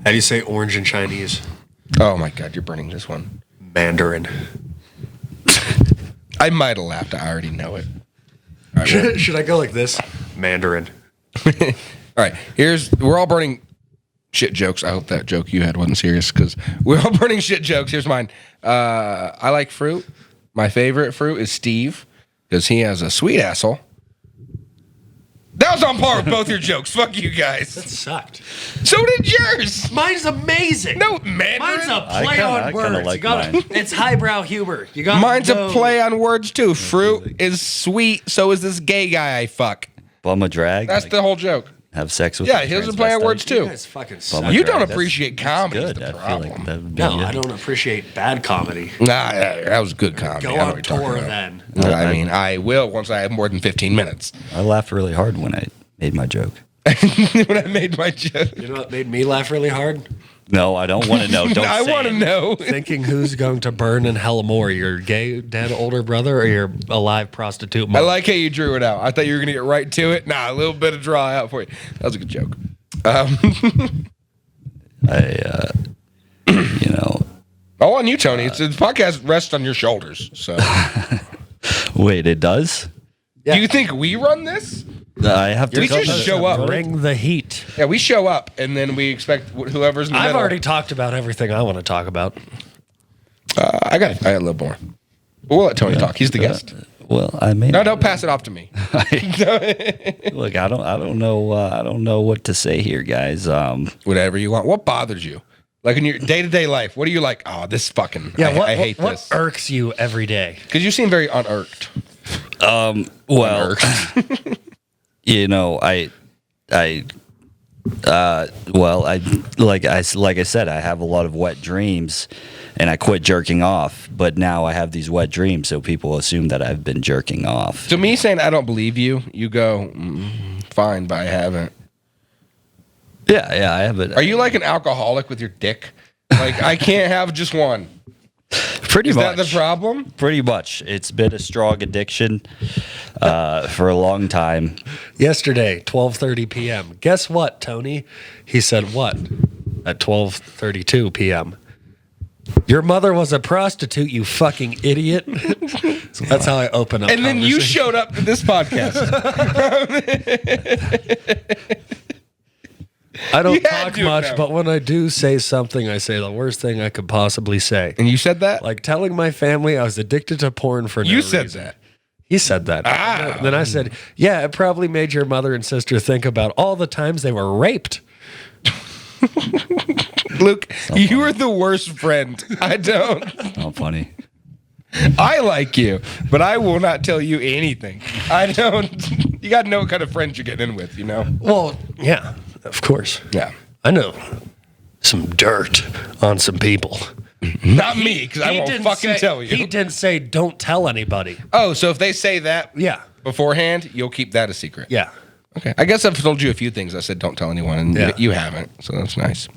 [SPEAKER 1] How do you say orange in Chinese?
[SPEAKER 3] Oh my God, you're burning this one.
[SPEAKER 1] Mandarin.
[SPEAKER 3] I might have laughed. I already know it. All right,
[SPEAKER 1] Should I go like this? Mandarin.
[SPEAKER 3] all right, we're all burning shit jokes. I hope that joke you had wasn't serious because we're all burning shit jokes. Here's mine. I like fruit. My favorite fruit is Steve because he has a sweet asshole. That was on par with both your jokes. Fuck you guys.
[SPEAKER 1] That sucked.
[SPEAKER 3] So did yours.
[SPEAKER 1] Mine's amazing.
[SPEAKER 3] No, Mandarin.
[SPEAKER 1] Mine's a play
[SPEAKER 2] I
[SPEAKER 1] on
[SPEAKER 2] kinda
[SPEAKER 1] words.
[SPEAKER 2] like
[SPEAKER 1] You gotta,
[SPEAKER 2] mine.
[SPEAKER 1] it's highbrow humor. You got
[SPEAKER 3] Mine's a play on words too. Fruit is sweet. So is this gay guy I fuck.
[SPEAKER 2] Bumma drag.
[SPEAKER 3] That's
[SPEAKER 2] like,
[SPEAKER 3] the whole joke.
[SPEAKER 2] have sex with.
[SPEAKER 3] Yeah,
[SPEAKER 2] a
[SPEAKER 3] here's a play on words
[SPEAKER 2] transvestite.
[SPEAKER 3] too.
[SPEAKER 1] You guys fucking suck.
[SPEAKER 2] Bumma
[SPEAKER 3] You
[SPEAKER 2] drag,
[SPEAKER 3] don't
[SPEAKER 2] that's-
[SPEAKER 3] appreciate comedy.
[SPEAKER 2] Good.
[SPEAKER 3] Is
[SPEAKER 2] I
[SPEAKER 3] the
[SPEAKER 2] feel
[SPEAKER 3] problem.
[SPEAKER 2] like that would be
[SPEAKER 1] No,
[SPEAKER 2] good.
[SPEAKER 1] I don't appreciate bad comedy.
[SPEAKER 3] Nah, that was good comedy.
[SPEAKER 1] Go
[SPEAKER 3] I know
[SPEAKER 1] on
[SPEAKER 3] what you're
[SPEAKER 1] tour
[SPEAKER 3] talking about.
[SPEAKER 1] then.
[SPEAKER 3] I mean, I will once I have more than 15 minutes.
[SPEAKER 2] I laughed really hard when I made my joke.
[SPEAKER 3] When I made my joke.
[SPEAKER 1] You know what made me laugh really hard?
[SPEAKER 2] No, I don't want to know. Don't
[SPEAKER 3] I
[SPEAKER 2] say
[SPEAKER 3] want to
[SPEAKER 2] it.
[SPEAKER 3] know.
[SPEAKER 1] Thinking who's going to burn in hell more, your gay dead older brother or your alive prostitute
[SPEAKER 3] I
[SPEAKER 1] mom?
[SPEAKER 3] like how you drew it out. I thought you were going to get right to it. Nah, a little bit of draw out for you. That was a good joke.
[SPEAKER 2] You know.
[SPEAKER 3] All on you, Tony. It's the podcast rests on your shoulders. So,
[SPEAKER 2] Wait, it does?
[SPEAKER 3] do you think we run this?
[SPEAKER 2] I have to
[SPEAKER 3] We
[SPEAKER 2] come
[SPEAKER 3] just
[SPEAKER 2] to-
[SPEAKER 3] show up.
[SPEAKER 1] Bring the heat.
[SPEAKER 3] Yeah, we show up and then we expect whoever's in the
[SPEAKER 1] I've
[SPEAKER 3] middle.
[SPEAKER 1] already talked about everything I want to talk about.
[SPEAKER 3] I got a little more. But we'll let Tony talk. He's the guest.
[SPEAKER 2] Well, I mean,
[SPEAKER 3] No, don't pass it off to me.
[SPEAKER 2] look, I don't know what to say here, guys.
[SPEAKER 3] Whatever you want. What bothers you? Like in your day-to-day life, what are you like? Oh, this fucking. I hate
[SPEAKER 1] what
[SPEAKER 3] this.
[SPEAKER 1] irks you every day?
[SPEAKER 3] Because you seem very unirked.
[SPEAKER 2] Well, you know, like I said, I have a lot of wet dreams, and I quit jerking off. But now I have these wet dreams, so people assume that I've been jerking off.
[SPEAKER 3] So me saying I don't believe you, you go, fine, but I haven't.
[SPEAKER 2] Yeah, I have it.
[SPEAKER 3] Are you like an alcoholic with your dick? Like I can't have just one.
[SPEAKER 2] Pretty
[SPEAKER 3] Is
[SPEAKER 2] much
[SPEAKER 3] that the problem?
[SPEAKER 2] Pretty much. It's been a strong addiction for a long time.
[SPEAKER 1] Yesterday, 12:30 p.m. Guess what, Tony? He said what? At 12:32 p.m. Your mother was a prostitute, you fucking idiot. So that's how I open up.
[SPEAKER 3] And then you
[SPEAKER 1] conversation.
[SPEAKER 3] showed up to this podcast.
[SPEAKER 1] I don't
[SPEAKER 3] You had
[SPEAKER 1] talk
[SPEAKER 3] to
[SPEAKER 1] much,
[SPEAKER 3] know.
[SPEAKER 1] but when I do say something, I say the worst thing I could possibly say.
[SPEAKER 3] And you said that?
[SPEAKER 1] Like telling my family I was addicted to porn for no
[SPEAKER 3] You said
[SPEAKER 1] reason.
[SPEAKER 3] that.
[SPEAKER 1] He said that.
[SPEAKER 3] Ah.
[SPEAKER 1] Then I said, yeah, it probably made your mother and sister think about all the times they were raped.
[SPEAKER 3] Luke, you are the worst friend. I don't.
[SPEAKER 2] Oh, funny.
[SPEAKER 3] I like you, but I will not tell you anything. I don't. You got to know what kind of friends you're getting in with, you know?
[SPEAKER 1] Well, yeah, of course.
[SPEAKER 3] Yeah.
[SPEAKER 1] I know some dirt on some people.
[SPEAKER 3] Not me, because I won't
[SPEAKER 1] didn't
[SPEAKER 3] fucking
[SPEAKER 1] say-
[SPEAKER 3] tell you.
[SPEAKER 1] He didn't say don't tell anybody.
[SPEAKER 3] Oh, so if they say that
[SPEAKER 1] Yeah.
[SPEAKER 3] beforehand, you'll keep that a secret.
[SPEAKER 1] Yeah.
[SPEAKER 3] Okay. I guess I've told you a few things. I said don't tell anyone, and
[SPEAKER 1] Yeah.
[SPEAKER 3] you haven't. So that's nice.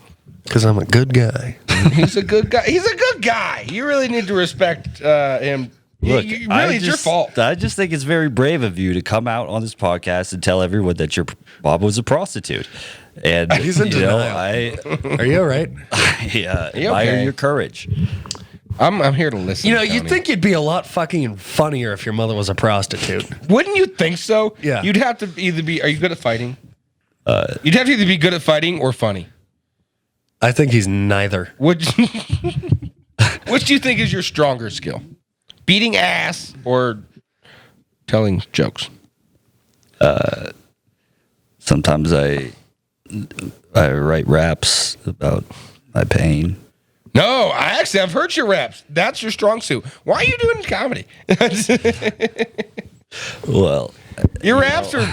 [SPEAKER 1] Because I'm a good guy.
[SPEAKER 3] He's a good guy. He's a good guy. You really need to respect him.
[SPEAKER 2] Look,
[SPEAKER 3] Really, it's your fault.
[SPEAKER 2] I just think it's very brave of you to come out on this podcast and tell everyone that your Bob was a prostitute. And
[SPEAKER 1] He's in
[SPEAKER 2] you know,
[SPEAKER 1] denial. Are you all right?
[SPEAKER 2] I
[SPEAKER 3] You
[SPEAKER 2] admire
[SPEAKER 3] okay?
[SPEAKER 2] your courage.
[SPEAKER 3] I'm here to listen.
[SPEAKER 1] You know,
[SPEAKER 3] Tony.
[SPEAKER 1] you'd think you'd be a lot fucking funnier if your mother was a prostitute.
[SPEAKER 3] Wouldn't you think so?
[SPEAKER 1] Yeah.
[SPEAKER 3] You'd have to either be. Are you good at fighting? You'd have to either be good at fighting or funny.
[SPEAKER 1] I think he's neither.
[SPEAKER 3] Which do you think is your stronger skill? Beating ass or telling jokes?
[SPEAKER 2] Sometimes I write raps about my pain.
[SPEAKER 3] No, I've heard your raps. That's your strong suit. Why are you doing comedy?
[SPEAKER 2] Well,
[SPEAKER 3] Your raps are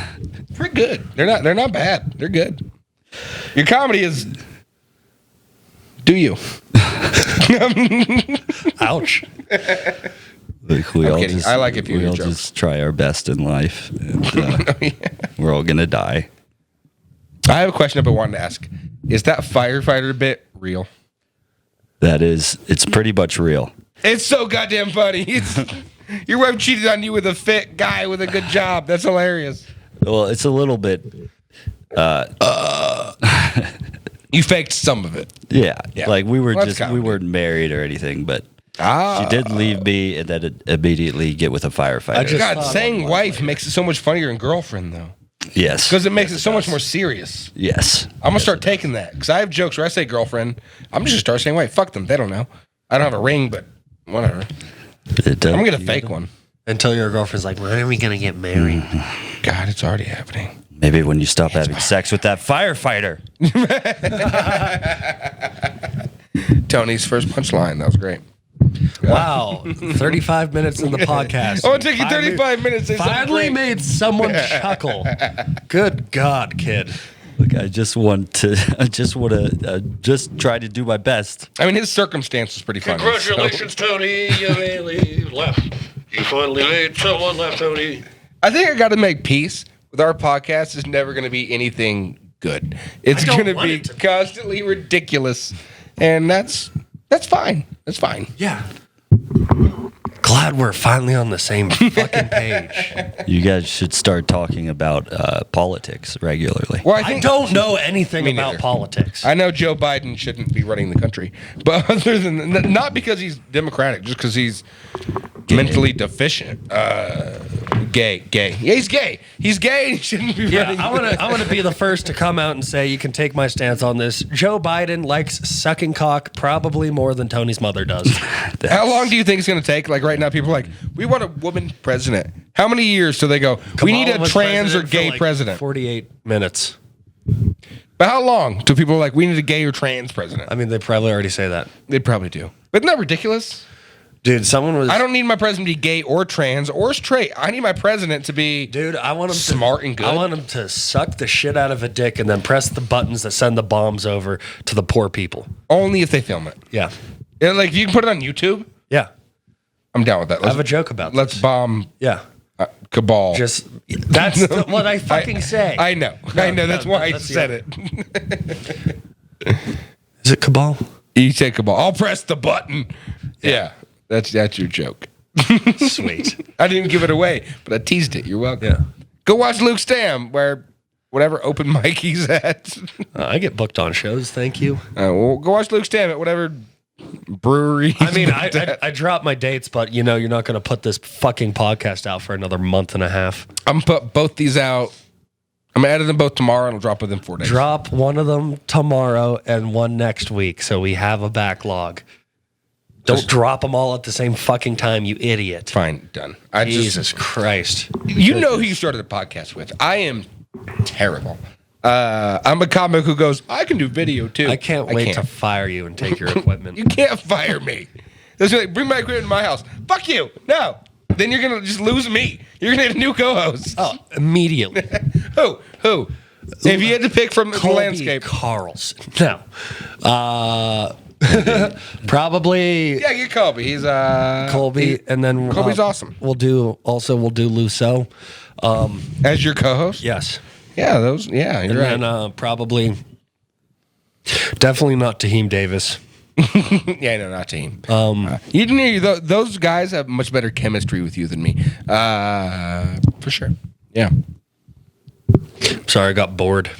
[SPEAKER 3] pretty good. They're not bad. They're good. Your comedy is do you?
[SPEAKER 1] Ouch.
[SPEAKER 2] look, we
[SPEAKER 3] I'm
[SPEAKER 2] all
[SPEAKER 3] kidding.
[SPEAKER 2] just
[SPEAKER 3] I like a few of
[SPEAKER 2] we
[SPEAKER 3] your
[SPEAKER 2] all
[SPEAKER 3] jokes.
[SPEAKER 2] just try our best in life. And, we're all gonna die.
[SPEAKER 3] I have a question I've been wanting to ask. Is that firefighter bit real?
[SPEAKER 2] It's pretty much real.
[SPEAKER 3] It's so goddamn funny. Your wife cheated on you with a fit guy with a good job. That's hilarious.
[SPEAKER 2] Well, it's a little bit.
[SPEAKER 3] You faked some of it.
[SPEAKER 2] Yeah. Like we
[SPEAKER 3] Well, that's
[SPEAKER 2] we weren't married or anything, but
[SPEAKER 3] Ah.
[SPEAKER 2] she did leave me and then immediately get with a firefighter.
[SPEAKER 3] God, saying wife makes it so much funnier than girlfriend, though.
[SPEAKER 2] Yes.
[SPEAKER 3] Because it makes it so much more serious.
[SPEAKER 2] Yes.
[SPEAKER 3] I'm going to start taking that. Because I have jokes where I say girlfriend. I'm just going to start saying wife. Fuck them. They don't know. I don't have a ring, but whatever. I'm going to get a fake one.
[SPEAKER 1] Until your girlfriend's like, when are we going to get married?
[SPEAKER 3] God, it's already happening.
[SPEAKER 2] Maybe when you stop having sex with that firefighter.
[SPEAKER 3] Tony's first punchline. That was great.
[SPEAKER 1] Wow. 35 minutes in the podcast.
[SPEAKER 3] Oh, it took you 35 minutes. to say something
[SPEAKER 1] Finally
[SPEAKER 3] great.
[SPEAKER 1] made someone chuckle. Good God, kid.
[SPEAKER 2] Look, I just want to just try to do my best.
[SPEAKER 3] I mean, his circumstance was pretty funny.
[SPEAKER 4] Congratulations, Tony. You really left. You finally made someone left, Tony.
[SPEAKER 3] I think I got to make peace with our podcast. It's never going to be anything good. It's
[SPEAKER 1] I don't
[SPEAKER 3] going to
[SPEAKER 1] want
[SPEAKER 3] be
[SPEAKER 1] it to be.
[SPEAKER 3] constantly ridiculous, and that's fine. That's fine.
[SPEAKER 1] Yeah. Glad we're finally on the same fucking page.
[SPEAKER 2] You guys should start talking about politics regularly.
[SPEAKER 3] Well,
[SPEAKER 1] I don't know anything
[SPEAKER 3] Me
[SPEAKER 1] about
[SPEAKER 3] neither.
[SPEAKER 1] politics.
[SPEAKER 3] I know Joe Biden shouldn't be running the country, but other than that, not because he's Democratic, just because he's mentally deficient. Gay. Yeah, he's gay. He's gay. And he shouldn't be running.
[SPEAKER 1] I want to be the first to come out and say you can take my stance on this. Joe Biden likes sucking cock probably more than Tony's mother does.
[SPEAKER 3] How long do you think it's going to take? Like right now, people are like, we want a woman president. How many years till they go, we need
[SPEAKER 1] Kamala
[SPEAKER 3] a
[SPEAKER 1] was
[SPEAKER 3] trans or
[SPEAKER 1] president for
[SPEAKER 3] gay
[SPEAKER 1] like
[SPEAKER 3] president?
[SPEAKER 1] 48 minutes.
[SPEAKER 3] But how long till people are like, we need a gay or trans president?
[SPEAKER 1] I mean, they probably already say that.
[SPEAKER 3] They probably do. But isn't that ridiculous?
[SPEAKER 1] Dude, someone was...
[SPEAKER 3] I don't need my president to be gay or trans or straight. I need my president to be
[SPEAKER 1] Dude, I want him
[SPEAKER 3] smart and good.
[SPEAKER 1] I want him to suck the shit out of a dick and then press the buttons that send the bombs over to the poor people.
[SPEAKER 3] only if they film it.
[SPEAKER 1] Yeah.
[SPEAKER 3] Yeah, like you can put it on YouTube.
[SPEAKER 1] Yeah.
[SPEAKER 3] I'm down with that.
[SPEAKER 1] I have a joke about
[SPEAKER 3] Let's
[SPEAKER 1] this.
[SPEAKER 3] bomb
[SPEAKER 1] Yeah.
[SPEAKER 3] Cabal.
[SPEAKER 1] Just that's what I fucking say.
[SPEAKER 3] I know. I know. That's why I
[SPEAKER 1] that's
[SPEAKER 3] said
[SPEAKER 1] the-
[SPEAKER 3] it.
[SPEAKER 1] Is it Cabal?
[SPEAKER 3] You say Cabal. I'll press the button. Yeah. That's your joke.
[SPEAKER 1] Sweet.
[SPEAKER 3] I didn't give it away, but I teased it. You're welcome.
[SPEAKER 1] Yeah.
[SPEAKER 3] Go watch Luke Stam, where whatever open mic he's at.
[SPEAKER 1] I get booked on shows, thank you.
[SPEAKER 3] Well, go watch Luke Stam at whatever brewery.
[SPEAKER 1] I mean,
[SPEAKER 3] he's at.
[SPEAKER 1] I dropped my dates, but you know, you're not going to put this fucking podcast out for another month and a half.
[SPEAKER 3] I'm gonna put both these out. I'm gonna edit them both tomorrow, and I'll drop within 4 days.
[SPEAKER 1] Drop one of them tomorrow and one next week, so we have a backlog. Don't drop them all at the same fucking time, you idiot.
[SPEAKER 3] Fine, done.
[SPEAKER 1] Jesus Christ.
[SPEAKER 3] You know who you started a podcast with. I am terrible. I'm a comic who goes, I can do video too.
[SPEAKER 1] I can't wait to fire you and take your equipment.
[SPEAKER 3] You can't fire me. That's like, bring my equipment to my house. Fuck you. No. Then you're gonna just lose me. You're gonna get a new co-host.
[SPEAKER 1] Oh, immediately.
[SPEAKER 3] Who? If you had to pick from the
[SPEAKER 1] Colby
[SPEAKER 3] landscape.
[SPEAKER 1] Carlson. No. Probably
[SPEAKER 3] Yeah, get Colby. He's
[SPEAKER 1] Colby, and then
[SPEAKER 3] Colby's awesome.
[SPEAKER 1] We'll do Lusso.
[SPEAKER 3] As your co-host?
[SPEAKER 1] Yes.
[SPEAKER 3] Yeah, those. Yeah, you're right.
[SPEAKER 1] And then probably, definitely not Taheem Davis.
[SPEAKER 3] Yeah, no, not team. You didn't hear those guys have much better chemistry with you than me. For sure. Yeah.
[SPEAKER 1] Sorry, I got bored.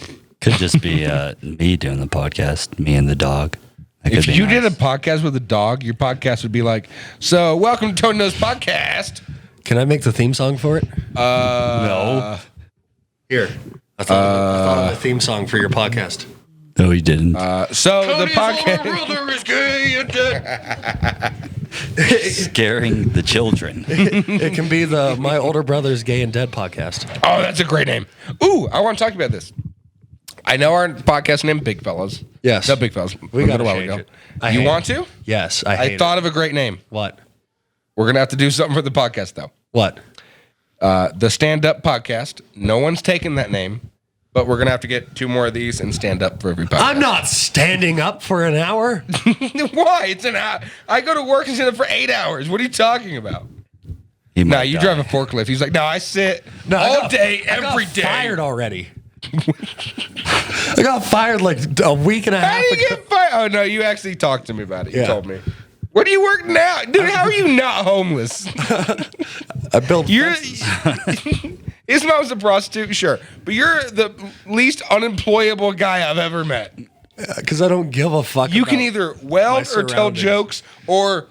[SPEAKER 2] Could just be me doing the podcast, me and the dog. That could
[SPEAKER 3] If
[SPEAKER 2] be
[SPEAKER 3] you
[SPEAKER 2] nice.
[SPEAKER 3] did a podcast with a dog, your podcast would be like, so welcome to Tony Knows Podcast.
[SPEAKER 1] Can I make the theme song for it?
[SPEAKER 2] No.
[SPEAKER 1] Here. I thought of a theme song for your podcast.
[SPEAKER 2] No, he didn't.
[SPEAKER 3] So the
[SPEAKER 4] Tony's older
[SPEAKER 3] podcast.
[SPEAKER 4] brother is gay and dead.
[SPEAKER 2] Scaring the children.
[SPEAKER 1] It can be the My Older Brother's Gay and Dead podcast.
[SPEAKER 3] Oh, that's a great name. Ooh, I want to talk about this. I know our podcast name, Big Fellas.
[SPEAKER 1] Yes.
[SPEAKER 3] The Big Fellas.
[SPEAKER 1] We got
[SPEAKER 3] a
[SPEAKER 1] to
[SPEAKER 3] while
[SPEAKER 1] change
[SPEAKER 3] ago.
[SPEAKER 1] it. I
[SPEAKER 3] You
[SPEAKER 1] hate
[SPEAKER 3] want
[SPEAKER 1] it.
[SPEAKER 3] to?
[SPEAKER 1] Yes, I
[SPEAKER 3] I
[SPEAKER 1] hate
[SPEAKER 3] thought of a great name.
[SPEAKER 1] it. What?
[SPEAKER 3] We're going to have to do something for the podcast, though.
[SPEAKER 1] What?
[SPEAKER 3] The Stand Up Podcast. No one's taken that name, but we're going to have to get 2 more of these and stand up for every podcast.
[SPEAKER 1] I'm not standing up for an hour.
[SPEAKER 3] Why? It's an hour. I go to work and stand up for 8 hours. What are you talking about?
[SPEAKER 2] He
[SPEAKER 3] No,
[SPEAKER 2] might
[SPEAKER 3] you
[SPEAKER 2] die.
[SPEAKER 3] drive a forklift. He's like, no, I sit
[SPEAKER 1] I
[SPEAKER 3] all
[SPEAKER 1] got-
[SPEAKER 3] day,
[SPEAKER 1] I got
[SPEAKER 3] every day.
[SPEAKER 1] Fired already. I got fired like a week and a
[SPEAKER 3] How
[SPEAKER 1] half
[SPEAKER 3] do you
[SPEAKER 1] ago.
[SPEAKER 3] get fired? Oh no, you actually talked to me about it. You
[SPEAKER 1] Yeah.
[SPEAKER 3] told me. Where do you work now, dude? How are you not homeless?
[SPEAKER 1] I built
[SPEAKER 3] You're.
[SPEAKER 1] fences.
[SPEAKER 3] His mom's a prostitute, sure, but you're the least unemployable guy I've ever met.
[SPEAKER 1] Because I don't give a fuck.
[SPEAKER 3] You can
[SPEAKER 1] about
[SPEAKER 3] either
[SPEAKER 1] my
[SPEAKER 3] weld or tell
[SPEAKER 1] surroundings.
[SPEAKER 3] jokes or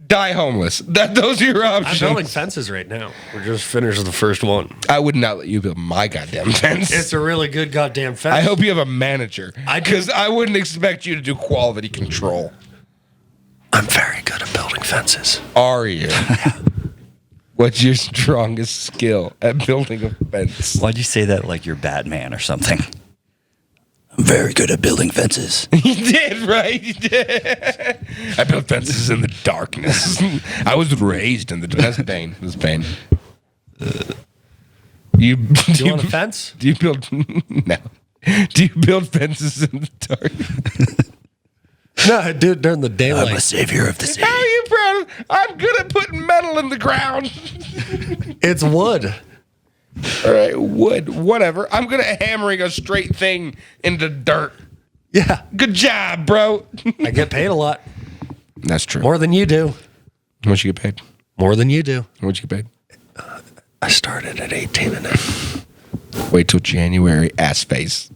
[SPEAKER 3] die homeless. Those are your
[SPEAKER 1] I'm
[SPEAKER 3] options.
[SPEAKER 1] building fences right now. We're just finished the first one.
[SPEAKER 3] I would not let you build my goddamn fence.
[SPEAKER 1] It's a really good goddamn fence.
[SPEAKER 3] I hope you have a manager.
[SPEAKER 1] I do.
[SPEAKER 3] Because I wouldn't expect you to do quality control.
[SPEAKER 1] I'm very good at building fences.
[SPEAKER 3] Are you? What's your strongest skill at building a fence?
[SPEAKER 2] Why'd you say that like you're Batman or something? I'm very good at building fences.
[SPEAKER 3] He did, right? He did. I built fences in the darkness. I was raised in the darkness. That's Bane. That's Bane. You
[SPEAKER 1] Do you want a fence?
[SPEAKER 3] Do you build no? Do you build fences in the dark?
[SPEAKER 1] No, I do it during the
[SPEAKER 2] I'm a
[SPEAKER 1] daylight.
[SPEAKER 2] savior of the city.
[SPEAKER 3] How are you proud of? I'm good at putting metal in the ground.
[SPEAKER 1] It's wood.
[SPEAKER 3] All right, wood, whatever. I'm good at hammering a straight thing into dirt.
[SPEAKER 1] Yeah.
[SPEAKER 3] Good job, bro.
[SPEAKER 1] I get paid a lot.
[SPEAKER 3] That's true.
[SPEAKER 1] More than you do.
[SPEAKER 3] How much you get paid?
[SPEAKER 1] More than you do.
[SPEAKER 3] How much you get
[SPEAKER 1] I started at 18 and a half.
[SPEAKER 3] paid? Wait till January, ass face.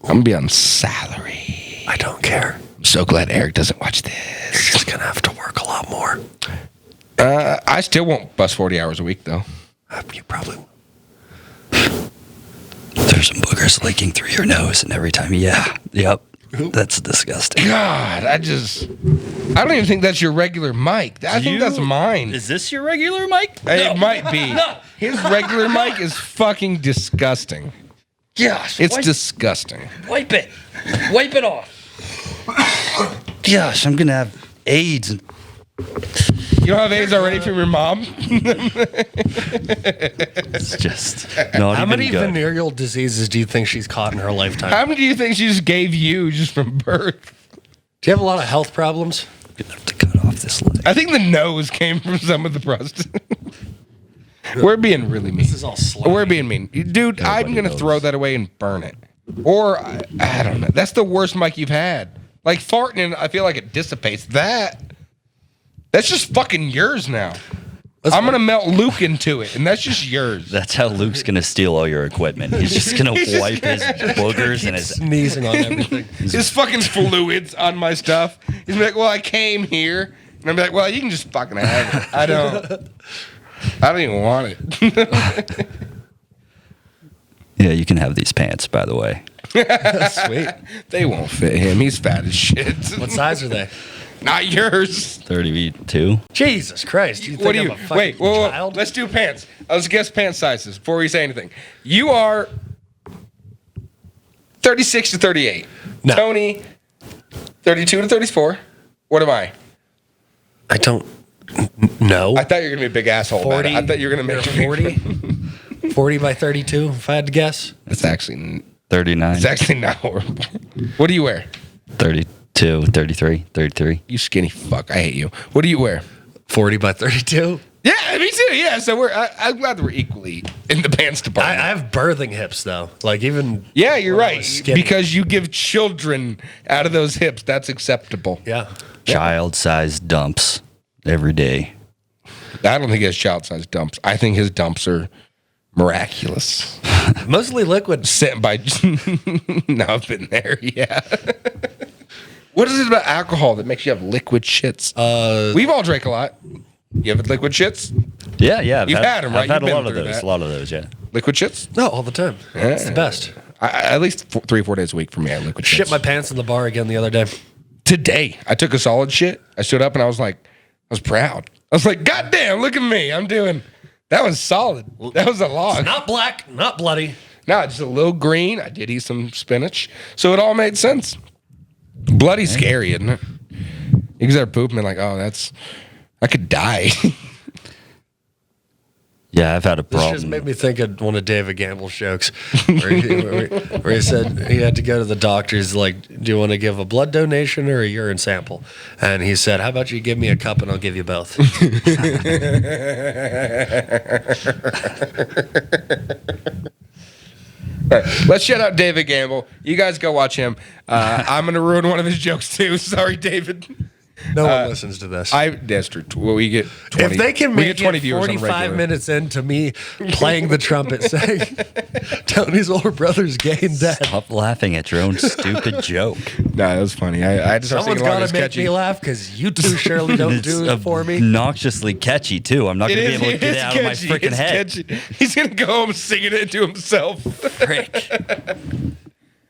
[SPEAKER 3] I'm gonna be on salary.
[SPEAKER 1] I don't care.
[SPEAKER 3] I'm so glad Eric doesn't watch this.
[SPEAKER 1] You're just gonna have to work a lot more.
[SPEAKER 3] I still won't bust 40 hours a week though.
[SPEAKER 1] You probably will.
[SPEAKER 2] There's some boogers leaking through your nose, and every time, yep, that's disgusting.
[SPEAKER 3] God, I don't even think that's your regular mic. I think that's mine.
[SPEAKER 2] Is this your regular mic?
[SPEAKER 3] It might be. His regular mic is fucking disgusting.
[SPEAKER 2] Gosh,
[SPEAKER 3] It's disgusting.
[SPEAKER 2] wipe it off. Gosh, I'm gonna have AIDS.
[SPEAKER 3] You don't have AIDS already from your mom?
[SPEAKER 2] It's just not
[SPEAKER 1] How
[SPEAKER 2] even
[SPEAKER 1] many
[SPEAKER 2] good.
[SPEAKER 1] venereal diseases do you think she's caught in her lifetime?
[SPEAKER 3] How many do you think she just gave you just from birth?
[SPEAKER 1] Do you have a lot of health problems?
[SPEAKER 2] I'm gonna have to cut off this leg.
[SPEAKER 3] I think the nose came from some of the prostate. We're being really mean.
[SPEAKER 1] This is all slimy.
[SPEAKER 3] We're being mean. Dude, I'm going to throw that away and burn it. Or, I don't know. That's the worst mic you've had. Like farting, and I feel like it dissipates. That's just fucking yours now. I'm going to melt Luke into it, and that's just yours.
[SPEAKER 2] That's how Luke's gonna steal all your equipment. He's just gonna
[SPEAKER 3] He's just
[SPEAKER 2] wipe his boogers and his.
[SPEAKER 1] Sneezing on everything.
[SPEAKER 3] His fucking fluids on my stuff. He's like, well, I came here. And I'm like, well, you can just fucking have it. I don't even want it.
[SPEAKER 2] Yeah, you can have these pants, by the way.
[SPEAKER 1] Sweet.
[SPEAKER 3] They won't fit him. He's fat as shit.
[SPEAKER 1] What size are they?
[SPEAKER 3] Not yours.
[SPEAKER 2] 32.
[SPEAKER 1] Jesus Christ. You think
[SPEAKER 3] What do
[SPEAKER 1] I'm
[SPEAKER 3] you
[SPEAKER 1] a fucking
[SPEAKER 3] wait? Whoa, whoa,
[SPEAKER 1] child?
[SPEAKER 3] let's do pants. Let's guess pants sizes before we say anything. You are 36 to 38.
[SPEAKER 1] No.
[SPEAKER 3] Tony, 32 to 34. What am I?
[SPEAKER 1] I don't know.
[SPEAKER 3] I thought you were gonna be a big asshole.
[SPEAKER 1] 40.
[SPEAKER 3] About it. I thought you were gonna make
[SPEAKER 1] You're 40. 40 by 32, if I had to guess.
[SPEAKER 3] It's actually
[SPEAKER 2] 39.
[SPEAKER 3] not horrible. What do you wear?
[SPEAKER 2] 32, 33, 33.
[SPEAKER 3] You skinny fuck. I hate you. What do you wear?
[SPEAKER 1] 40 by 32.
[SPEAKER 3] Yeah, me too. Yeah, so I'm glad that we're equally in the pants
[SPEAKER 1] I
[SPEAKER 3] department.
[SPEAKER 1] have birthing hips, though. Like, even.
[SPEAKER 3] Yeah, you're
[SPEAKER 1] when I
[SPEAKER 3] right.
[SPEAKER 1] was skinny.
[SPEAKER 3] Because you give children out of those hips. That's acceptable.
[SPEAKER 1] Yeah.
[SPEAKER 2] Child-sized dumps every day.
[SPEAKER 3] I don't think he has child-sized dumps. I think his dumps are miraculous.
[SPEAKER 1] Mostly liquid.
[SPEAKER 3] Sent by. No, I've been there. Yeah. What is it about alcohol that makes you have liquid shits? We've all drank a lot. You have liquid shits?
[SPEAKER 2] Yeah. I've
[SPEAKER 3] You've had 'em, right?
[SPEAKER 2] I've had
[SPEAKER 3] You've
[SPEAKER 2] a
[SPEAKER 3] been
[SPEAKER 2] lot of
[SPEAKER 3] through
[SPEAKER 2] those.
[SPEAKER 3] that.
[SPEAKER 2] A lot of those, yeah.
[SPEAKER 3] Liquid shits?
[SPEAKER 1] No, all the time. It's the best.
[SPEAKER 3] At least 3 or 4 days a week for me. I have liquid shits.
[SPEAKER 1] Shit my pants in the bar again the other day.
[SPEAKER 3] Today, I took a solid shit. I stood up and I was proud. I was like, God damn, look at me. That was solid. That was a log.
[SPEAKER 1] Not black, not bloody.
[SPEAKER 3] No, just a little green. I did eat some spinach. So it all made sense. Bloody scary, isn't it? You can start pooping and like, oh, I could die.
[SPEAKER 2] Yeah, I've had a
[SPEAKER 1] This
[SPEAKER 2] problem.
[SPEAKER 1] just made me think of one of David Gamble's jokes where he said he had to go to the doctor. He's like, do you want to give a blood donation or a urine sample? And he said, how about you give me a cup and I'll give you both?
[SPEAKER 3] All right, let's shout out David Gamble. You guys go watch him. I'm going to ruin one of his jokes too. Sorry, David.
[SPEAKER 1] No one listens to this.
[SPEAKER 3] That's true. Well, we get 20.
[SPEAKER 1] If they can
[SPEAKER 3] we
[SPEAKER 1] make
[SPEAKER 3] get 20
[SPEAKER 1] it
[SPEAKER 3] viewers on
[SPEAKER 1] 45
[SPEAKER 3] regular.
[SPEAKER 1] minutes into me playing the trumpet saying Tony's older brother's gay and dead.
[SPEAKER 2] Stop laughing at your own stupid joke.
[SPEAKER 3] No, that was funny. I just was
[SPEAKER 1] Someone's
[SPEAKER 3] thinking along
[SPEAKER 1] got to
[SPEAKER 3] as
[SPEAKER 1] make
[SPEAKER 3] catchy.
[SPEAKER 1] me laugh because you two surely don't
[SPEAKER 2] It's
[SPEAKER 1] do it for me.
[SPEAKER 2] obnoxiously catchy too. I'm not going to be able to get it out of my freaking
[SPEAKER 3] It's
[SPEAKER 2] head.
[SPEAKER 3] catchy. He's going to go home singing it to himself.
[SPEAKER 2] Frick.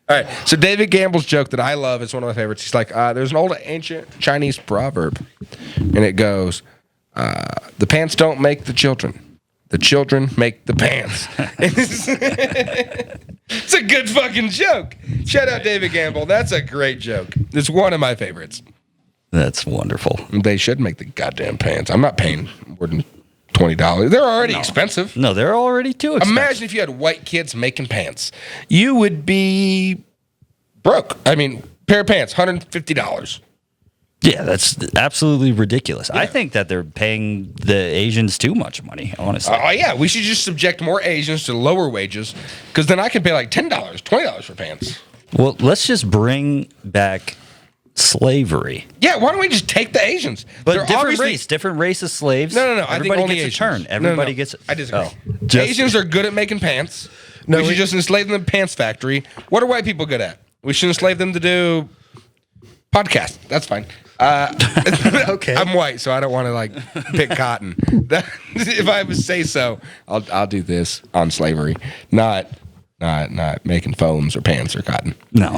[SPEAKER 3] All right. So David Gamble's joke that I love is one of my favorites. He's like, there's an old ancient Chinese proverb, and it goes, the pants don't make the children. The children make the pants. It's a good fucking joke. Shout out David Gamble. That's a great joke. It's one of my favorites.
[SPEAKER 2] That's wonderful.
[SPEAKER 3] They should make the goddamn pants. I'm not paying more than $20. They're already expensive.
[SPEAKER 2] No, they're already too expensive.
[SPEAKER 3] Imagine if you had white kids making pants. You would be broke. I mean, pair of pants, $150.
[SPEAKER 2] Yeah, that's absolutely ridiculous. I think that they're paying the Asians too much money, honestly.
[SPEAKER 3] Oh, yeah. We should just subject more Asians to lower wages because then I can pay like $10, $20 for pants.
[SPEAKER 2] Well, let's just bring back slavery.
[SPEAKER 3] Yeah, why don't we just take the Asians?
[SPEAKER 2] But
[SPEAKER 3] They're
[SPEAKER 2] different race of slaves.
[SPEAKER 3] No. I think
[SPEAKER 2] Everybody
[SPEAKER 3] only
[SPEAKER 2] gets
[SPEAKER 3] Asians.
[SPEAKER 2] a turn. Everybody gets.
[SPEAKER 3] I disagree.
[SPEAKER 2] Just-
[SPEAKER 3] Asians are good at making pants. We should just enslave them in the pants factory. What are white people good at? We should enslave them to do podcasts. That's fine.
[SPEAKER 1] Okay.
[SPEAKER 3] I'm white, so I don't want to like pick cotton. If I would say so, I'll do this on slavery, not making foams or pants or cotton.
[SPEAKER 2] No.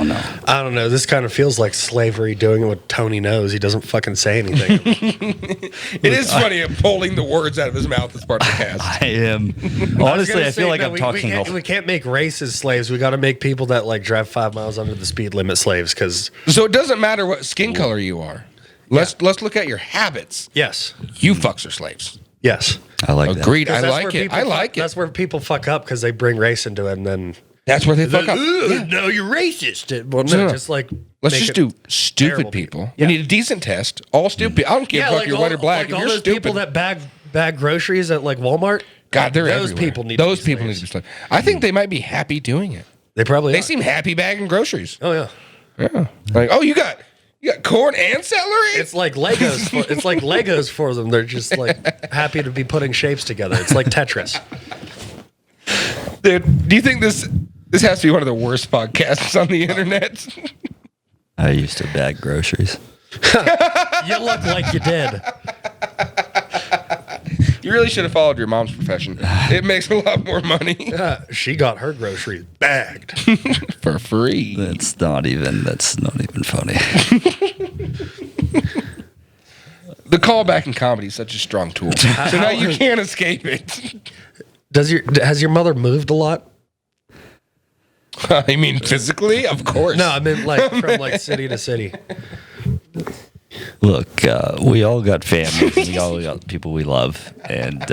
[SPEAKER 1] I don't know. This kind of feels like slavery doing what Tony knows. He doesn't fucking say anything.
[SPEAKER 3] It is funny of pulling the words out of his mouth as part of the cast.
[SPEAKER 2] I am. Honestly, I feel like I'm talking.
[SPEAKER 1] We can't make races slaves. We got to make people that like drive 5 miles under the speed limit slaves. Because
[SPEAKER 3] So it doesn't matter what skin color you are. Let's look at your habits.
[SPEAKER 1] yes,
[SPEAKER 3] You fucks are slaves.
[SPEAKER 1] yes.
[SPEAKER 2] I like that.
[SPEAKER 3] Agreed. I
[SPEAKER 1] 'Cause that's
[SPEAKER 3] like
[SPEAKER 1] where
[SPEAKER 3] it.
[SPEAKER 1] people
[SPEAKER 3] I
[SPEAKER 1] fuck-
[SPEAKER 3] like it.
[SPEAKER 1] That's where people fuck up because they bring race into it, and then
[SPEAKER 3] That's where they fuck up.
[SPEAKER 1] no, you're racist. Well, no,
[SPEAKER 3] No.
[SPEAKER 1] just like
[SPEAKER 3] Let's
[SPEAKER 1] make
[SPEAKER 3] just
[SPEAKER 1] it
[SPEAKER 3] do stupid
[SPEAKER 1] terrible
[SPEAKER 3] people.
[SPEAKER 1] Yeah.
[SPEAKER 3] We need a decent test. All stupid people. I don't give a fuck you're white or black.
[SPEAKER 1] Like
[SPEAKER 3] if
[SPEAKER 1] all
[SPEAKER 3] you're
[SPEAKER 1] those
[SPEAKER 3] stupid,
[SPEAKER 1] people that bag groceries at like Walmart.
[SPEAKER 3] God, they're
[SPEAKER 1] those
[SPEAKER 3] everywhere.
[SPEAKER 1] people need
[SPEAKER 3] those
[SPEAKER 1] to be
[SPEAKER 3] people need
[SPEAKER 1] slaves.
[SPEAKER 3] to be slaves. I think they might be happy doing it.
[SPEAKER 1] They probably
[SPEAKER 3] They
[SPEAKER 1] are.
[SPEAKER 3] seem happy bagging groceries.
[SPEAKER 1] Oh yeah.
[SPEAKER 3] Yeah. Like, oh, you got corn and celery?
[SPEAKER 1] It's like Legos. It's like Legos for them. They're just like happy to be putting shapes together. It's like Tetris.
[SPEAKER 3] Dude, do you think this has to be one of the worst podcasts on the internet?
[SPEAKER 2] I used to bag groceries.
[SPEAKER 1] You look like you did.
[SPEAKER 3] You really should have followed your mom's profession. It makes a lot more money
[SPEAKER 1] She got her groceries bagged.
[SPEAKER 3] for free.
[SPEAKER 2] That's not even funny.
[SPEAKER 3] The callback in comedy is such a strong tool. So now you can't escape it.
[SPEAKER 1] Has your mother moved a lot?
[SPEAKER 3] I mean, physically, of course.
[SPEAKER 1] No, I mean like from like city to city.
[SPEAKER 2] Look, we all got families. We all got people we love, and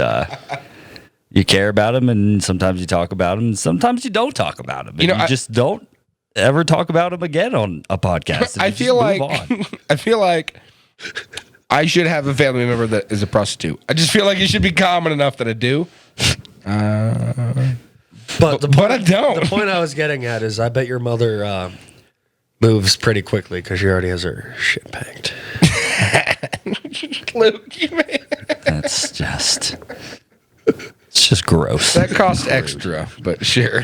[SPEAKER 2] you care about them. And sometimes you talk about them. And sometimes you don't talk about them. And
[SPEAKER 3] You know, I-
[SPEAKER 2] just don't ever talk about them again on a podcast. and
[SPEAKER 3] I
[SPEAKER 2] you just
[SPEAKER 3] feel
[SPEAKER 2] move
[SPEAKER 3] like
[SPEAKER 2] on.
[SPEAKER 3] I feel like I should have a family member that is a prostitute. I just feel like it should be common enough that I do.
[SPEAKER 1] But
[SPEAKER 3] But I don't.
[SPEAKER 1] The point I was getting at is, I bet your mother moves pretty quickly because she already has her shit packed.
[SPEAKER 3] Luke, you may-
[SPEAKER 2] It's just gross.
[SPEAKER 3] that costs extra, but sure.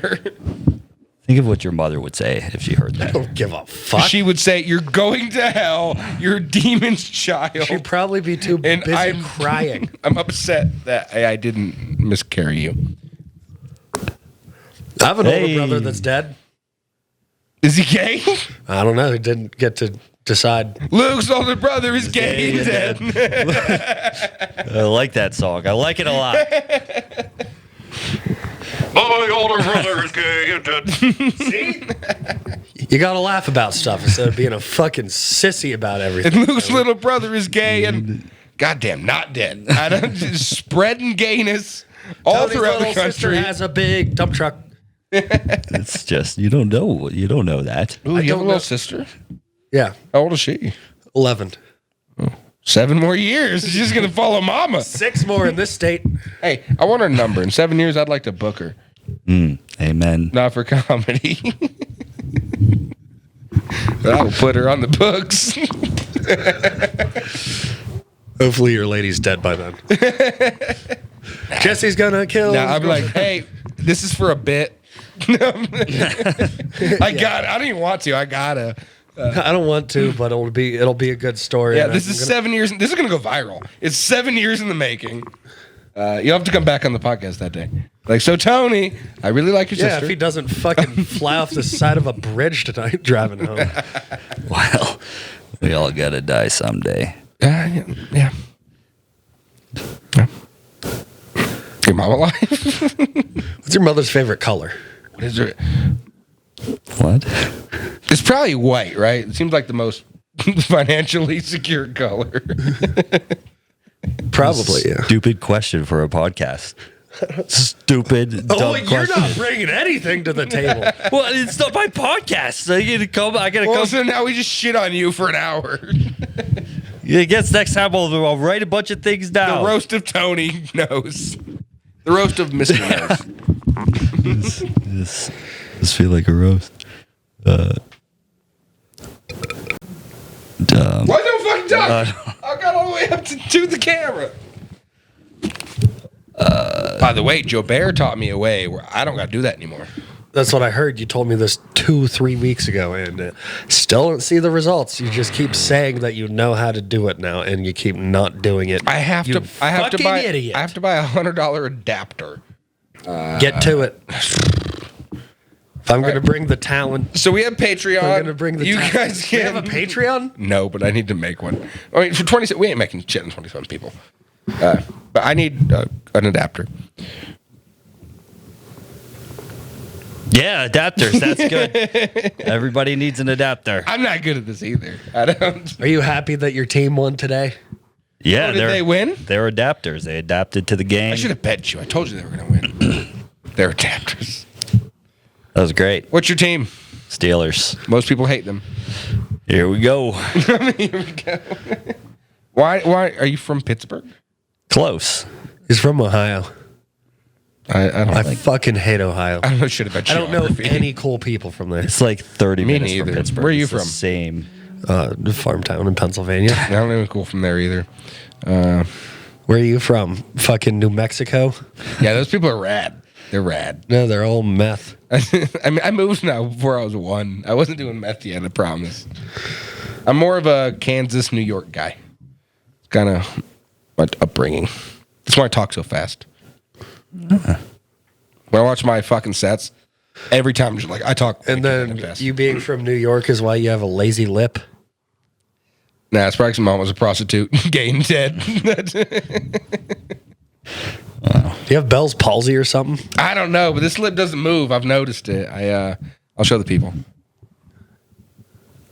[SPEAKER 2] Think of what your mother would say if she heard that.
[SPEAKER 1] Don't give a fuck.
[SPEAKER 3] She would say, "You're going to hell. You're a demon's child."
[SPEAKER 1] She'd probably be too
[SPEAKER 3] And
[SPEAKER 1] busy
[SPEAKER 3] I'm
[SPEAKER 1] crying.
[SPEAKER 3] I'm upset that I didn't miscarry you.
[SPEAKER 1] I have an older
[SPEAKER 2] Hey.
[SPEAKER 3] Oh,
[SPEAKER 1] brother that's dead.
[SPEAKER 3] Is he gay?
[SPEAKER 1] I don't know. He didn't get to decide.
[SPEAKER 3] Luke's older brother is gay and dead.
[SPEAKER 2] I like that song. I like it a lot.
[SPEAKER 4] My older brother is gay and dead.
[SPEAKER 1] You gotta laugh about stuff instead of being a fucking sissy about everything.
[SPEAKER 3] And Luke's little brother is gay and goddamn not dead. I don't just spreading gayness all
[SPEAKER 1] Tony's
[SPEAKER 3] throughout the
[SPEAKER 1] little sister
[SPEAKER 3] country.
[SPEAKER 1] has a big dump truck.
[SPEAKER 2] It's just you don't know that.
[SPEAKER 3] Ooh, you have a
[SPEAKER 1] don't
[SPEAKER 3] little
[SPEAKER 1] know.
[SPEAKER 3] sister?
[SPEAKER 1] Yeah,
[SPEAKER 3] How old is she?
[SPEAKER 1] 11.
[SPEAKER 3] 7 more years. She's gonna follow mama.
[SPEAKER 1] 6 more in this state.
[SPEAKER 3] Hey, I want her number. In 7 years, I'd like to book her.
[SPEAKER 2] Hey, Amen.
[SPEAKER 3] not for comedy. But I will put her on the books.
[SPEAKER 1] Hopefully your lady's dead by then. Jesse's gonna kill.
[SPEAKER 3] Now I'd be like, hey, this is for a bit. I don't even want to. I gotta.
[SPEAKER 1] I don't want to, but it'll be a good story.
[SPEAKER 3] Yeah,
[SPEAKER 1] and
[SPEAKER 3] this
[SPEAKER 1] I'm
[SPEAKER 3] is
[SPEAKER 1] gonna-
[SPEAKER 3] 7 years. This is gonna go viral. It's 7 years in the making. You'll have to come back on the podcast that day. Like, so Tony, I really like your
[SPEAKER 1] Yeah,
[SPEAKER 3] sister.
[SPEAKER 1] if he doesn't fucking fly off the side of a bridge tonight driving home.
[SPEAKER 2] Well, we all gotta die someday.
[SPEAKER 3] Yeah. Your mom alive?
[SPEAKER 1] What's your mother's favorite color?
[SPEAKER 3] What is there?
[SPEAKER 2] What?
[SPEAKER 3] It's probably white, right? It seems like the most financially secure color.
[SPEAKER 1] Probably, yeah.
[SPEAKER 2] Stupid question for a podcast. Stupid.
[SPEAKER 1] Oh,
[SPEAKER 2] dumb
[SPEAKER 1] you're
[SPEAKER 2] question.
[SPEAKER 1] not bringing anything to the table.
[SPEAKER 2] Well, it's not my podcast. So you gotta come. I gotta
[SPEAKER 3] Well,
[SPEAKER 2] come.
[SPEAKER 3] so now we just shit on you for an hour.
[SPEAKER 2] I guess next time I'll write a bunch of things down.
[SPEAKER 3] The roast of Tony knows. The roast of Mr. Knows.
[SPEAKER 2] This feel like a roast.
[SPEAKER 3] Why don't fucking talk? I got all the way up to the camera. By the way, Joe Bear taught me a way where I don't got to do that anymore.
[SPEAKER 1] That's what I heard. You told me this 2-3 weeks ago, and still don't see the results. You just keep saying that you know how to do it now, and you keep not doing it.
[SPEAKER 3] I have to
[SPEAKER 1] fucking
[SPEAKER 3] buy.
[SPEAKER 1] idiot.
[SPEAKER 3] I have to buy $100 adapter.
[SPEAKER 1] Get to it. If I'm going to bring the talent,
[SPEAKER 3] So we have Patreon.
[SPEAKER 1] I'm going to bring the
[SPEAKER 3] You
[SPEAKER 1] talent.
[SPEAKER 3] guys
[SPEAKER 1] We
[SPEAKER 3] can
[SPEAKER 1] have a Patreon?
[SPEAKER 3] No, but I need to make one. I mean, for 27, we ain't making shit in 27 people. But I need an adapter.
[SPEAKER 2] Yeah, adapters. That's good. Everybody needs an adapter.
[SPEAKER 3] I'm not good at this either. I don't.
[SPEAKER 1] Are you happy that your team won today?
[SPEAKER 2] Yeah,
[SPEAKER 3] Did they win?
[SPEAKER 2] They're adapters. They adapted to the game.
[SPEAKER 3] I should have bet you. I told you they were going to win. They're adapters.
[SPEAKER 2] That was great.
[SPEAKER 3] What's your team?
[SPEAKER 2] Steelers.
[SPEAKER 3] Most people hate them.
[SPEAKER 2] Here we go.
[SPEAKER 3] Here we go. Why are you from Pittsburgh?
[SPEAKER 2] Close.
[SPEAKER 1] He's from Ohio.
[SPEAKER 3] I don't
[SPEAKER 1] I fucking hate Ohio.
[SPEAKER 3] I don't know shit about
[SPEAKER 1] I don't know
[SPEAKER 3] geography.
[SPEAKER 1] any cool people from there.
[SPEAKER 2] It's like 30
[SPEAKER 3] Me
[SPEAKER 2] minutes
[SPEAKER 3] neither.
[SPEAKER 2] from Pittsburgh.
[SPEAKER 3] Where are you
[SPEAKER 2] It's the
[SPEAKER 3] from?
[SPEAKER 2] Same.
[SPEAKER 1] Farm town in Pennsylvania.
[SPEAKER 3] I don't know any cool from there either.
[SPEAKER 1] Where are you from? Fucking New Mexico?
[SPEAKER 3] Yeah, those people are rad. They're rad.
[SPEAKER 1] No, they're all meth.
[SPEAKER 3] I mean, I moved now before I was 1. I wasn't doing meth yet, I promise. I'm more of a Kansas, New York guy. It's kind of my upbringing. That's why I talk so fast. When I watch my fucking sets, every time I'm just like, I talk.
[SPEAKER 1] And then
[SPEAKER 3] fast.
[SPEAKER 1] you being from New York is why you have a lazy lip.
[SPEAKER 3] Nah, it's probably 'cause my mom was a prostitute, gay and dead.
[SPEAKER 1] Do you have Bell's palsy or something?
[SPEAKER 3] I don't know, but this lip doesn't move. I've noticed it. I'll show the people.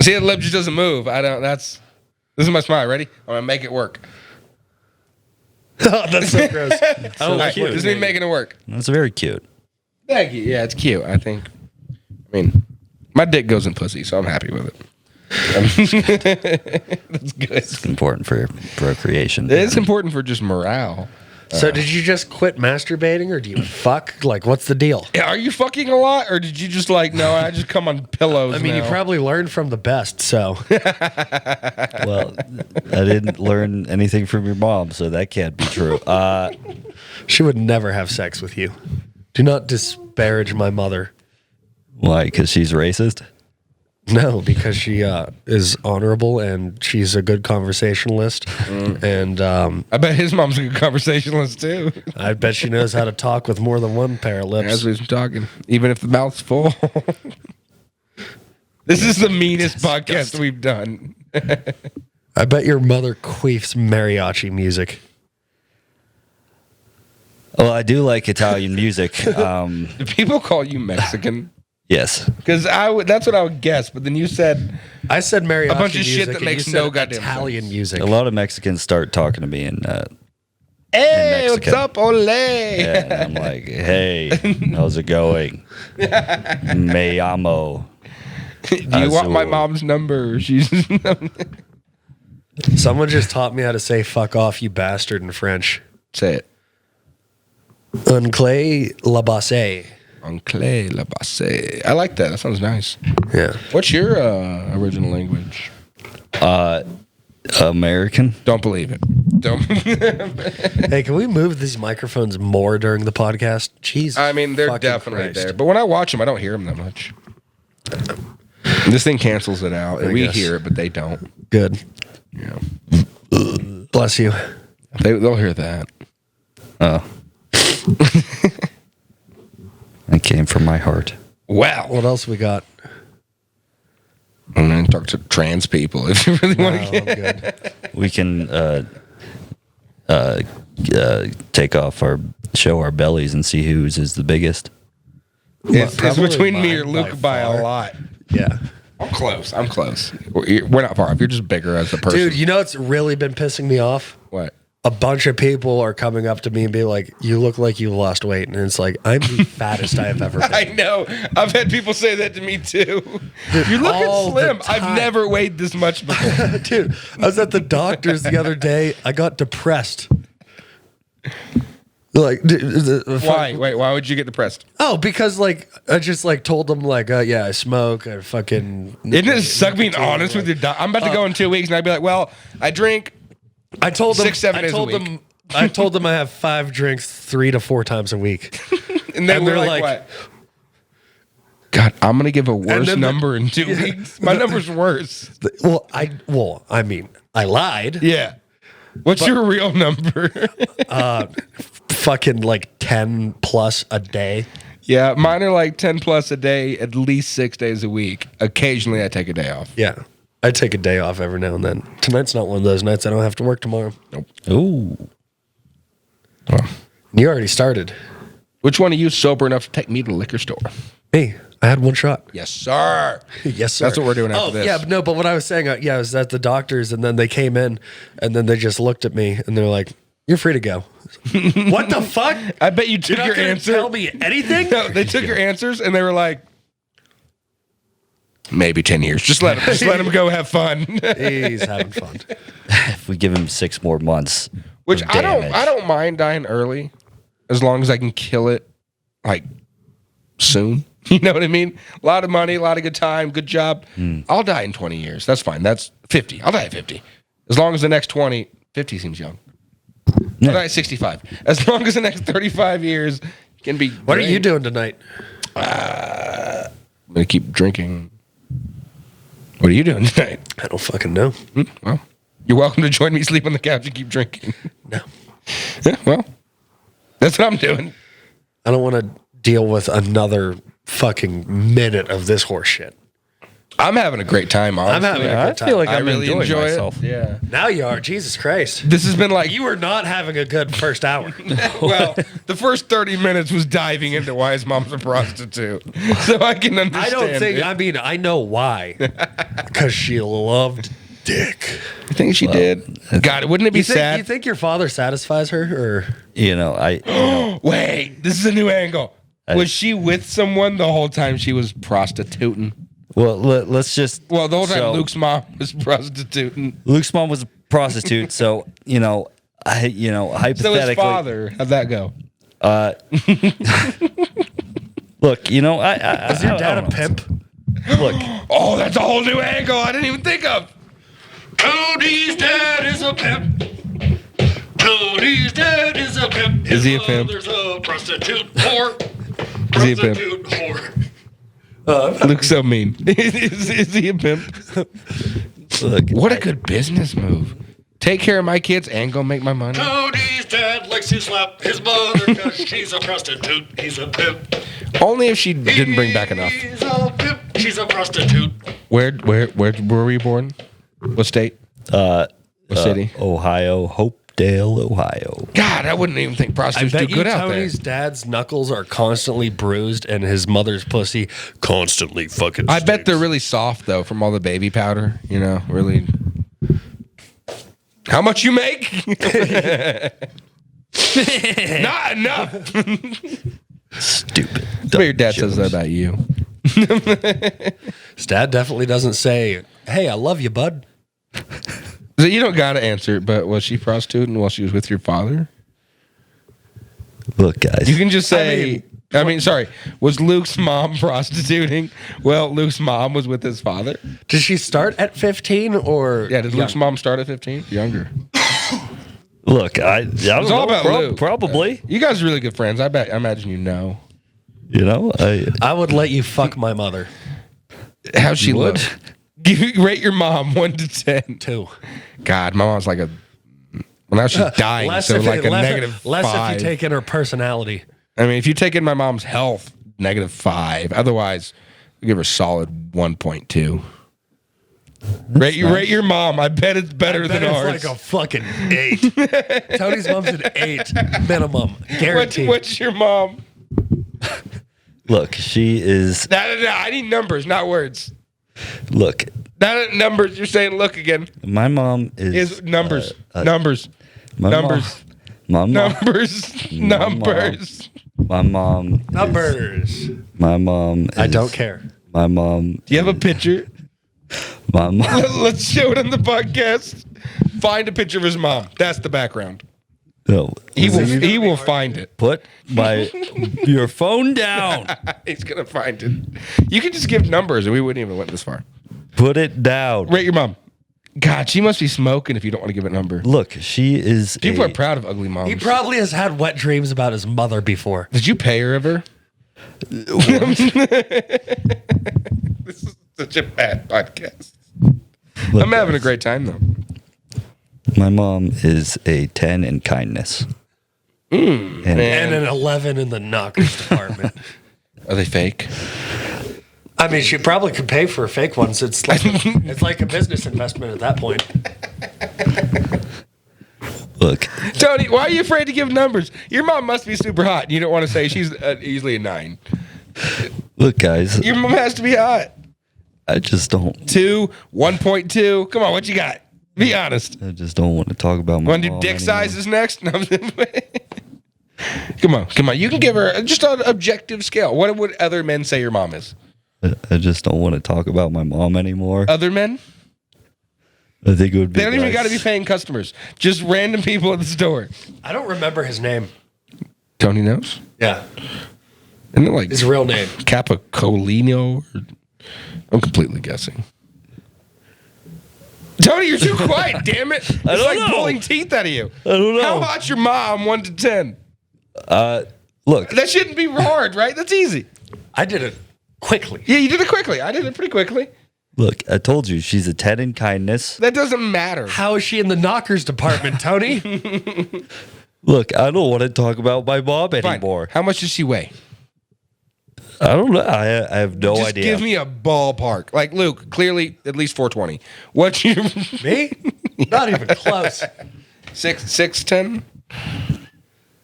[SPEAKER 3] See, the lip just doesn't move. This is my smile. Ready? I'm gonna make it work.
[SPEAKER 1] Oh, that's so gross.
[SPEAKER 2] Oh,
[SPEAKER 3] All right,
[SPEAKER 2] cute.
[SPEAKER 3] this is me making it work.
[SPEAKER 2] That's very cute.
[SPEAKER 3] Thank you. Yeah, it's cute. I think. I mean, my dick goes in pussy, so I'm happy with it. That's good.
[SPEAKER 2] It's important for procreation.
[SPEAKER 3] It is important for just morale.
[SPEAKER 1] So did you just quit masturbating or do you fuck? Like, what's the deal?
[SPEAKER 3] Yeah, are you fucking a lot, or did you just like, no, I just come on pillows?
[SPEAKER 1] I mean,
[SPEAKER 3] now.
[SPEAKER 1] you probably learned from the best, so.
[SPEAKER 2] Well, I didn't learn anything from your mom, so that can't be true.
[SPEAKER 1] She would never have sex with you. Do not disparage my mother.
[SPEAKER 2] Why? Because she's racist?
[SPEAKER 1] No, because she is honorable and she's a good conversationalist. And
[SPEAKER 3] I bet his mom's a good conversationalist too.
[SPEAKER 1] I bet she knows how to talk with more than one pair of lips.
[SPEAKER 3] As we've been talking, even if the mouth's full. This is the meanest podcast we've done.
[SPEAKER 1] I bet your mother queefs mariachi music.
[SPEAKER 2] Well, I do like Italian music.
[SPEAKER 3] Do people call you Mexican?
[SPEAKER 2] Yes.
[SPEAKER 3] Because that's what I would guess. But then you said
[SPEAKER 1] I said mariachi
[SPEAKER 3] A bunch of
[SPEAKER 1] music
[SPEAKER 3] shit that
[SPEAKER 1] and
[SPEAKER 3] makes
[SPEAKER 1] you said
[SPEAKER 3] no goddamn
[SPEAKER 1] Italian
[SPEAKER 3] sense.
[SPEAKER 1] music.
[SPEAKER 2] A lot of Mexicans start talking to me in
[SPEAKER 3] "Hey, what's
[SPEAKER 2] Mexican.
[SPEAKER 3] up, ole?"
[SPEAKER 2] and I'm like, hey, how's it going? Me amo.
[SPEAKER 3] Do you want my
[SPEAKER 2] Azul.
[SPEAKER 3] mom's number? She's
[SPEAKER 1] Someone just taught me how to say fuck off, you bastard, in French.
[SPEAKER 3] say it.
[SPEAKER 1] Un clé la basse.
[SPEAKER 3] Anglais, la basse. I like that. That sounds nice.
[SPEAKER 1] Yeah.
[SPEAKER 3] What's your original language?
[SPEAKER 2] American.
[SPEAKER 3] Don't believe it. Don't.
[SPEAKER 1] Hey, can we move these microphones more during the podcast? Jeez.
[SPEAKER 3] I mean, they're
[SPEAKER 1] fucking
[SPEAKER 3] definitely
[SPEAKER 1] Christ.
[SPEAKER 3] there. But when I watch them, I don't hear them that much. This thing cancels it out. And
[SPEAKER 1] I
[SPEAKER 3] we
[SPEAKER 1] guess.
[SPEAKER 3] hear it, but they don't.
[SPEAKER 1] Good.
[SPEAKER 3] Yeah.
[SPEAKER 1] Bless you.
[SPEAKER 3] They'll hear that.
[SPEAKER 2] Oh. It came from my heart.
[SPEAKER 3] Wow.
[SPEAKER 1] What else we got?
[SPEAKER 3] And then talk to trans people if you really want to
[SPEAKER 1] I'm good.
[SPEAKER 2] We can take off show our bellies and see whose is the biggest.
[SPEAKER 3] It's
[SPEAKER 1] Probably
[SPEAKER 3] between me or
[SPEAKER 1] mine
[SPEAKER 3] Luke by
[SPEAKER 1] far.
[SPEAKER 3] a lot.
[SPEAKER 1] Yeah.
[SPEAKER 3] I'm close. I'm close. We're not far off. You're just bigger as a person.
[SPEAKER 1] Dude, you know what's really been pissing me off?
[SPEAKER 3] What?
[SPEAKER 1] A bunch of people are coming up to me and be like, "You look like you lost weight," and it's like, I'm the fattest I have ever been.
[SPEAKER 3] I know. I've had people say that to me too. You're looking
[SPEAKER 1] all the
[SPEAKER 3] slim. I've
[SPEAKER 1] time.
[SPEAKER 3] never weighed this much before.
[SPEAKER 1] Dude, I was at the doctor's the other day. I got depressed. Like,
[SPEAKER 3] Why? Wait, why would you get depressed?
[SPEAKER 1] Oh, because like I just like told them like, yeah, I smoke. I fucking.
[SPEAKER 3] Isn't it suck being honest with your doctor? I'm about to go in 2 weeks and I'd be like, well, I drink.
[SPEAKER 1] I told them
[SPEAKER 3] 6-7
[SPEAKER 1] I
[SPEAKER 3] days a
[SPEAKER 1] told
[SPEAKER 3] week.
[SPEAKER 1] them. I told them I have 5 drinks 3 to 4 times a week.
[SPEAKER 3] And they
[SPEAKER 1] And
[SPEAKER 3] were
[SPEAKER 1] they're
[SPEAKER 3] like,
[SPEAKER 1] like-
[SPEAKER 3] what? God, I'm going to give a worse
[SPEAKER 1] then the-
[SPEAKER 3] number in 2 weeks. My number's worse.
[SPEAKER 1] Well, I mean, I lied.
[SPEAKER 3] Yeah. What's your real number?
[SPEAKER 1] Fucking like 10 plus a day.
[SPEAKER 3] Yeah, mine are like 10 plus a day, at least 6 days a week. Occasionally I take a day off.
[SPEAKER 1] Yeah. I take a day off every now and then. Tonight's not one of those nights I don't have to work tomorrow.
[SPEAKER 2] Ooh.
[SPEAKER 3] Well,
[SPEAKER 1] You already started.
[SPEAKER 3] which one of you is sober enough to take me to the liquor store?
[SPEAKER 1] Me. I had 1 shot.
[SPEAKER 3] Yes, sir.
[SPEAKER 1] Yes, sir.
[SPEAKER 3] That's what we're doing after this.
[SPEAKER 1] Yeah, but no, but what I was saying, I was at the doctor's and then they came in and then they just looked at me and they're like, "You're free to go." What the fuck?
[SPEAKER 3] I bet you took
[SPEAKER 1] You're
[SPEAKER 3] your
[SPEAKER 1] not gonna
[SPEAKER 3] answer.
[SPEAKER 1] tell me anything?
[SPEAKER 3] No, they took your answers and they were like, maybe 10 years. Just let him go have fun.
[SPEAKER 1] He's having fun.
[SPEAKER 2] If we give him 6 more months.
[SPEAKER 3] Which
[SPEAKER 2] of
[SPEAKER 3] I
[SPEAKER 2] damage.
[SPEAKER 3] don't mind dying early as long as I can kill it like soon. You know what I mean? A lot of money, a lot of good time, good job. I'll die in 20 years. That's fine. That's 50. I'll die at 50. As long as the next 50 seems young.
[SPEAKER 2] Yeah.
[SPEAKER 3] I'll die at 65. As long as the next 35 years can be.
[SPEAKER 1] What are you doing tonight?
[SPEAKER 3] I'm going to keep drinking. What are you doing tonight?
[SPEAKER 1] I don't fucking know.
[SPEAKER 3] Well, you're welcome to join me, sleep on the couch, and keep drinking.
[SPEAKER 1] No.
[SPEAKER 3] Yeah, well, that's what I'm doing.
[SPEAKER 1] I don't want to deal with another fucking minute of this horse shit.
[SPEAKER 3] I'm having a great time, honestly.
[SPEAKER 1] I'm having a good
[SPEAKER 2] I
[SPEAKER 1] time.
[SPEAKER 2] feel like
[SPEAKER 3] I
[SPEAKER 2] I'm
[SPEAKER 3] really
[SPEAKER 2] enjoying
[SPEAKER 3] enjoy
[SPEAKER 2] myself.
[SPEAKER 3] it. Yeah.
[SPEAKER 1] Now you are. Jesus Christ.
[SPEAKER 3] This has been like,
[SPEAKER 1] You were not having a good first hour.
[SPEAKER 3] well, the first 30 minutes was diving into why his mom's a prostitute. So I can understand
[SPEAKER 1] I don't think,
[SPEAKER 3] it.
[SPEAKER 1] I mean, I know why. Because she loved dick.
[SPEAKER 3] I think she did. God, wouldn't it be
[SPEAKER 1] You think,
[SPEAKER 3] sad?
[SPEAKER 1] you think your father satisfies her? Or
[SPEAKER 2] You know,
[SPEAKER 3] Wait, this is a new angle. Was she with someone the whole time she was prostituting?
[SPEAKER 2] well, let's just.
[SPEAKER 3] Well, the whole time
[SPEAKER 2] so,
[SPEAKER 3] Luke's mom was prostituting.
[SPEAKER 2] Luke's mom was a prostitute, so hypothetically.
[SPEAKER 3] So his father, how'd that go?
[SPEAKER 2] Look, I
[SPEAKER 1] is your
[SPEAKER 2] I
[SPEAKER 1] dad
[SPEAKER 2] don't
[SPEAKER 1] a
[SPEAKER 2] know.
[SPEAKER 1] pimp?
[SPEAKER 2] Look,
[SPEAKER 3] Oh, that's a whole new angle I didn't even think of.
[SPEAKER 4] Cody's dad is a pimp. Cody's dad is a pimp.
[SPEAKER 3] Is he a pimp?
[SPEAKER 4] There's a prostitute whore.
[SPEAKER 3] Is he a pimp?
[SPEAKER 4] Prostitute whore.
[SPEAKER 3] Luke's so mean. is he a pimp?
[SPEAKER 2] look.
[SPEAKER 3] What a good business move. Take care of my kids and go make my money.
[SPEAKER 4] Cody's dad likes to slap his mother because she's a prostitute. He's a pimp.
[SPEAKER 3] Only if she didn't bring back enough.
[SPEAKER 4] He's a pimp. She's a prostitute.
[SPEAKER 3] Where were you born? What state? What city?
[SPEAKER 2] Ohio, Hopedale, Ohio.
[SPEAKER 3] God, I wouldn't even think
[SPEAKER 1] I
[SPEAKER 3] prostitutes do
[SPEAKER 1] bet you
[SPEAKER 3] good out there.
[SPEAKER 1] Tony's dad's knuckles are constantly bruised and his mother's pussy constantly fucking
[SPEAKER 3] I bet they're
[SPEAKER 1] stinks.
[SPEAKER 3] really soft though from all the baby powder. You know, really. How much you make? Not enough.
[SPEAKER 2] Stupid.
[SPEAKER 3] But your dad says that about you.
[SPEAKER 1] His dad definitely doesn't say, "Hey, I love you, bud."
[SPEAKER 3] So you don't gotta answer, but was she prostituting while she was with your father?
[SPEAKER 2] Look, guys.
[SPEAKER 3] You can just say, I mean, sorry. Was Luke's mom prostituting? Well, Luke's mom was with his father.
[SPEAKER 1] Did she start at 15 or?
[SPEAKER 3] Yeah, did Luke's mom start at 15? Younger.
[SPEAKER 2] Look, I don't
[SPEAKER 3] all
[SPEAKER 2] know.
[SPEAKER 3] about Luke.
[SPEAKER 2] Probably.
[SPEAKER 3] You guys are really good friends. I imagine you know.
[SPEAKER 2] You know,
[SPEAKER 1] I would let you fuck my mother.
[SPEAKER 3] How's she
[SPEAKER 2] would?
[SPEAKER 3] look? Rate your mom 1 to 10.
[SPEAKER 1] 2.
[SPEAKER 3] God, my mom's like a. Well, now she's dying, so like a negative
[SPEAKER 1] less
[SPEAKER 3] 5.
[SPEAKER 1] if you take in her personality.
[SPEAKER 3] I mean, if you take in my mom's health, negative 5. Otherwise, I give her solid 1.2. Rate your mom. I bet it's better than ours.
[SPEAKER 1] It's like a fucking 8. Tony's mom's an 8 minimum, guaranteed.
[SPEAKER 3] What's your mom?
[SPEAKER 2] look, she is.
[SPEAKER 3] No. I need numbers, not words.
[SPEAKER 2] Look,
[SPEAKER 3] Not numbers. You're saying look again.
[SPEAKER 2] my mom
[SPEAKER 3] Is numbers.
[SPEAKER 2] numbers. My
[SPEAKER 3] Numbers.
[SPEAKER 2] Mom,
[SPEAKER 3] Numbers. Numbers.
[SPEAKER 2] my mom.
[SPEAKER 1] Numbers.
[SPEAKER 2] My mom.
[SPEAKER 1] I
[SPEAKER 2] is-
[SPEAKER 1] don't care.
[SPEAKER 2] My mom.
[SPEAKER 3] Do you have a picture?
[SPEAKER 2] My mom.
[SPEAKER 3] Let's show it on the podcast. Find a picture of his mom. That's the background.
[SPEAKER 2] No,
[SPEAKER 3] He will find it.
[SPEAKER 2] put your phone down.
[SPEAKER 3] He's gonna find it. You could just give numbers, and we wouldn't even went this far.
[SPEAKER 2] Put it down.
[SPEAKER 3] Rate your mom. God, she must be smoking if you don't want to give it a number.
[SPEAKER 2] Look, she is.
[SPEAKER 3] People are proud of ugly moms.
[SPEAKER 1] He probably has had wet dreams about his mother before.
[SPEAKER 3] Did you pay her ever? This is such a bad podcast.
[SPEAKER 2] Look,
[SPEAKER 3] I'm having a great time though.
[SPEAKER 2] My mom is a 10 in kindness. And
[SPEAKER 3] man.
[SPEAKER 1] And an 11 in the knockers department.
[SPEAKER 3] Are they fake?
[SPEAKER 1] I mean, she probably could pay for fake ones. It's like a business investment at that point.
[SPEAKER 2] look,
[SPEAKER 3] Tony, why are you afraid to give numbers? Your mom must be super hot. You don't want to say she's easily a 9.
[SPEAKER 2] look, guys.
[SPEAKER 3] Your mom has to be hot.
[SPEAKER 2] I just don't.
[SPEAKER 3] 2, 1.2. Come on, what you got? Be honest.
[SPEAKER 2] I just don't want to talk about my
[SPEAKER 3] Want to do
[SPEAKER 2] mom
[SPEAKER 3] dick
[SPEAKER 2] anymore.
[SPEAKER 3] sizes next? No, come on. You can give her just on an objective scale. What would other men say your mom is?
[SPEAKER 2] I just don't want to talk about my mom anymore.
[SPEAKER 3] Other men?
[SPEAKER 2] I think it would be.
[SPEAKER 3] They don't even
[SPEAKER 2] nice.
[SPEAKER 3] got to be paying customers. Just random people at the store.
[SPEAKER 1] I don't remember his name.
[SPEAKER 3] Tony knows.
[SPEAKER 1] Yeah.
[SPEAKER 3] Isn't it like
[SPEAKER 1] His real name.
[SPEAKER 3] Capicolino? I'm completely guessing. Tony, you're too quiet, damn it. It's
[SPEAKER 2] don't
[SPEAKER 3] like
[SPEAKER 2] know.
[SPEAKER 3] pulling teeth out of you.
[SPEAKER 2] I don't know.
[SPEAKER 3] How hot's your mom, 1 to 10?
[SPEAKER 2] Look,
[SPEAKER 3] That shouldn't be hard, right? That's easy.
[SPEAKER 1] I did it quickly.
[SPEAKER 3] Yeah, you did it quickly. I did it pretty quickly.
[SPEAKER 2] look. I told you she's a 10 in kindness.
[SPEAKER 3] That doesn't matter.
[SPEAKER 1] How is she in the knockers department, Tony?
[SPEAKER 2] Look, I don't want to talk about my mom
[SPEAKER 3] Fine.
[SPEAKER 2] anymore.
[SPEAKER 3] How much does she weigh?
[SPEAKER 2] I don't know. I have no
[SPEAKER 3] Just
[SPEAKER 2] idea.
[SPEAKER 3] give me a ballpark. Like Luke, clearly at least 420. What's your
[SPEAKER 1] Me? Not even close.
[SPEAKER 3] 6'10"?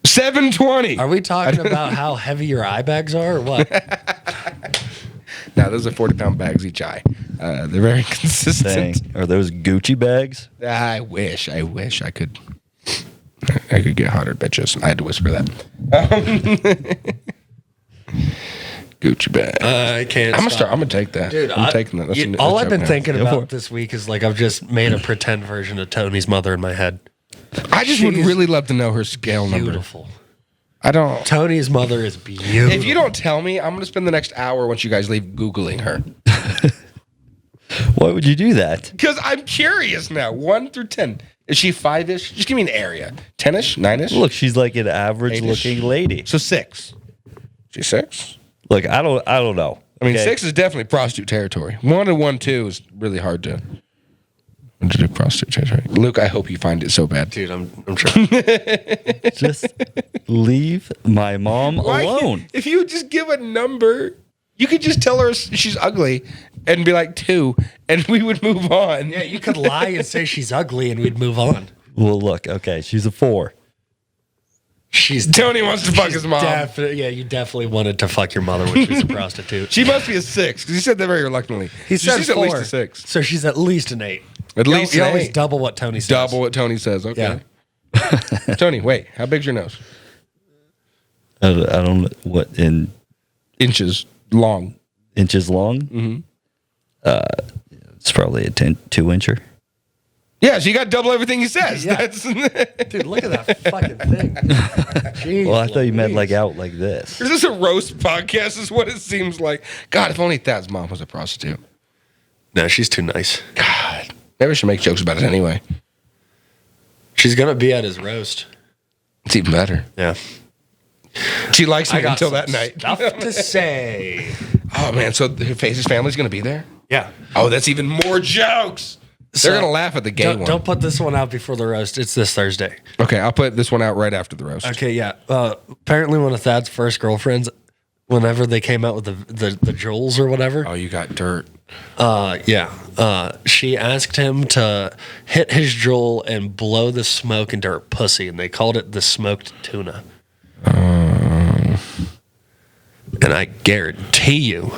[SPEAKER 3] 720.
[SPEAKER 1] Are we talking about how heavy your eye bags are or what?
[SPEAKER 3] No, those are 40-pound bags each eye. They're very
[SPEAKER 2] Dang.
[SPEAKER 3] consistent.
[SPEAKER 2] Are those Gucci bags?
[SPEAKER 3] I wish I could get hotter bitches. I had to whisper that. Gucci bag.
[SPEAKER 1] I can't.
[SPEAKER 3] I'm gonna take that.
[SPEAKER 1] Dude,
[SPEAKER 3] I'm taking that. That's a
[SPEAKER 1] all
[SPEAKER 3] joke
[SPEAKER 1] I've been
[SPEAKER 3] now.
[SPEAKER 1] thinking
[SPEAKER 2] Go for
[SPEAKER 1] about
[SPEAKER 2] it.
[SPEAKER 1] this week is like I've just made a pretend version of Tony's mother in my head.
[SPEAKER 3] I just would
[SPEAKER 1] She's
[SPEAKER 3] really love to know her scale number.
[SPEAKER 1] Beautiful.
[SPEAKER 3] I don't.
[SPEAKER 1] Tony's mother is beautiful.
[SPEAKER 3] If you don't tell me, I'm gonna spend the next hour once you guys leave Googling her.
[SPEAKER 2] Why would you do that?
[SPEAKER 3] Because I'm curious now. 1 through 10. Is she 5-ish? Just give me an area. 10-ish? 9-ish?
[SPEAKER 2] Look, she's like an average
[SPEAKER 3] Eight-ish.
[SPEAKER 2] looking lady.
[SPEAKER 3] So 6. She's 6?
[SPEAKER 2] Look, I don't know.
[SPEAKER 3] I mean,
[SPEAKER 2] okay?
[SPEAKER 3] 6 is definitely prostitute territory. 1 and 1-2 is really hard to do prostitute territory. Luke, I hope you find it so bad.
[SPEAKER 1] dude, I'm trying.
[SPEAKER 2] Just leave my mom
[SPEAKER 3] Why can't-
[SPEAKER 2] alone.
[SPEAKER 3] If you just give a number, you could just tell her she's ugly and be like 2, and we would move on.
[SPEAKER 1] Yeah, you could lie and say she's ugly and we'd move on.
[SPEAKER 2] Well, look, okay, she's a 4.
[SPEAKER 1] She's
[SPEAKER 3] Tony wants to fuck his mom.
[SPEAKER 1] Yeah, you definitely wanted to fuck your mother when she was a prostitute.
[SPEAKER 3] She must be a 6 because he said that very reluctantly.
[SPEAKER 1] He said
[SPEAKER 3] she's
[SPEAKER 1] 4.
[SPEAKER 3] at least a 6.
[SPEAKER 1] So she's at least an 8.
[SPEAKER 3] At least
[SPEAKER 1] you
[SPEAKER 3] an
[SPEAKER 1] always
[SPEAKER 3] 8.
[SPEAKER 1] double what Tony says.
[SPEAKER 3] Double what Tony says. Okay. Tony, wait. How big's your nose?
[SPEAKER 2] I don't know what in
[SPEAKER 3] Inches long.
[SPEAKER 2] inches long. Mm-hmm. It's probably a 2 incher.
[SPEAKER 3] Yeah, so you got to double everything he says.
[SPEAKER 1] Yeah.
[SPEAKER 3] That's
[SPEAKER 1] Dude, look at that fucking thing. Jeez
[SPEAKER 2] Well, I thought you meant
[SPEAKER 1] Louise.
[SPEAKER 2] like out like this.
[SPEAKER 3] Is this a roast podcast? Is what it seems like. God, if only Thad's mom was a prostitute.
[SPEAKER 1] No, she's too nice.
[SPEAKER 3] God, maybe I should make jokes about it anyway.
[SPEAKER 1] She's gonna be at his roast.
[SPEAKER 3] It's even better.
[SPEAKER 1] Yeah.
[SPEAKER 3] She likes me
[SPEAKER 1] got
[SPEAKER 3] until
[SPEAKER 1] some
[SPEAKER 3] that night.
[SPEAKER 1] Stuff to say.
[SPEAKER 3] Oh man, so his family's gonna be there.
[SPEAKER 1] Yeah.
[SPEAKER 3] Oh, that's even more jokes. They're
[SPEAKER 1] So,
[SPEAKER 3] gonna laugh at the gay one.
[SPEAKER 1] Don't put this one out before the roast. It's this Thursday.
[SPEAKER 3] Okay, I'll put this one out right after the roast.
[SPEAKER 1] Okay, yeah. Apparently, one of Thad's first girlfriends, whenever they came out with the jewels or whatever,
[SPEAKER 3] Oh, you got dirt.
[SPEAKER 1] she asked him to hit his jewel and blow the smoke into her pussy, and they called it the smoked tuna. And I guarantee you,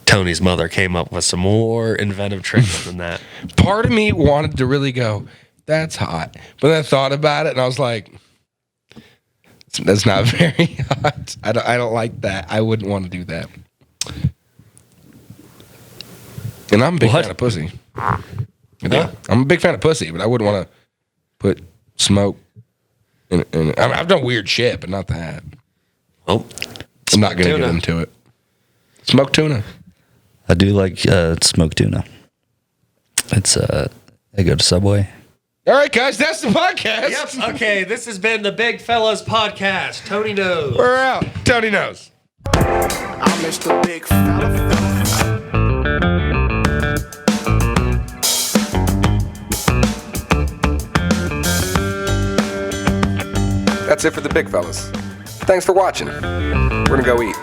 [SPEAKER 1] Tony's mother came up with some more inventive tricks than that.
[SPEAKER 3] Part of me wanted to really go, that's hot. But then I thought about it and I was like, that's not very hot. I don't like that. I wouldn't want to do that. And I'm a big
[SPEAKER 2] What?
[SPEAKER 3] fan of pussy. Yeah. I'm a big fan of pussy, but I wouldn't want to put smoke in I mean, I've done weird shit, but not that.
[SPEAKER 1] Oh,
[SPEAKER 3] I'm not going to
[SPEAKER 1] tuna.
[SPEAKER 3] get into it. Smoked tuna.
[SPEAKER 2] I do like smoked tuna. It's I go to Subway.
[SPEAKER 3] All right, guys, that's the podcast.
[SPEAKER 1] Yep. Okay, this has been the Big Fellas Podcast. Tony knows.
[SPEAKER 3] We're out. Tony knows.
[SPEAKER 5] I'm Mr. Big Fella.
[SPEAKER 3] That's it for the big fellas. Thanks for watching. We're gonna go eat.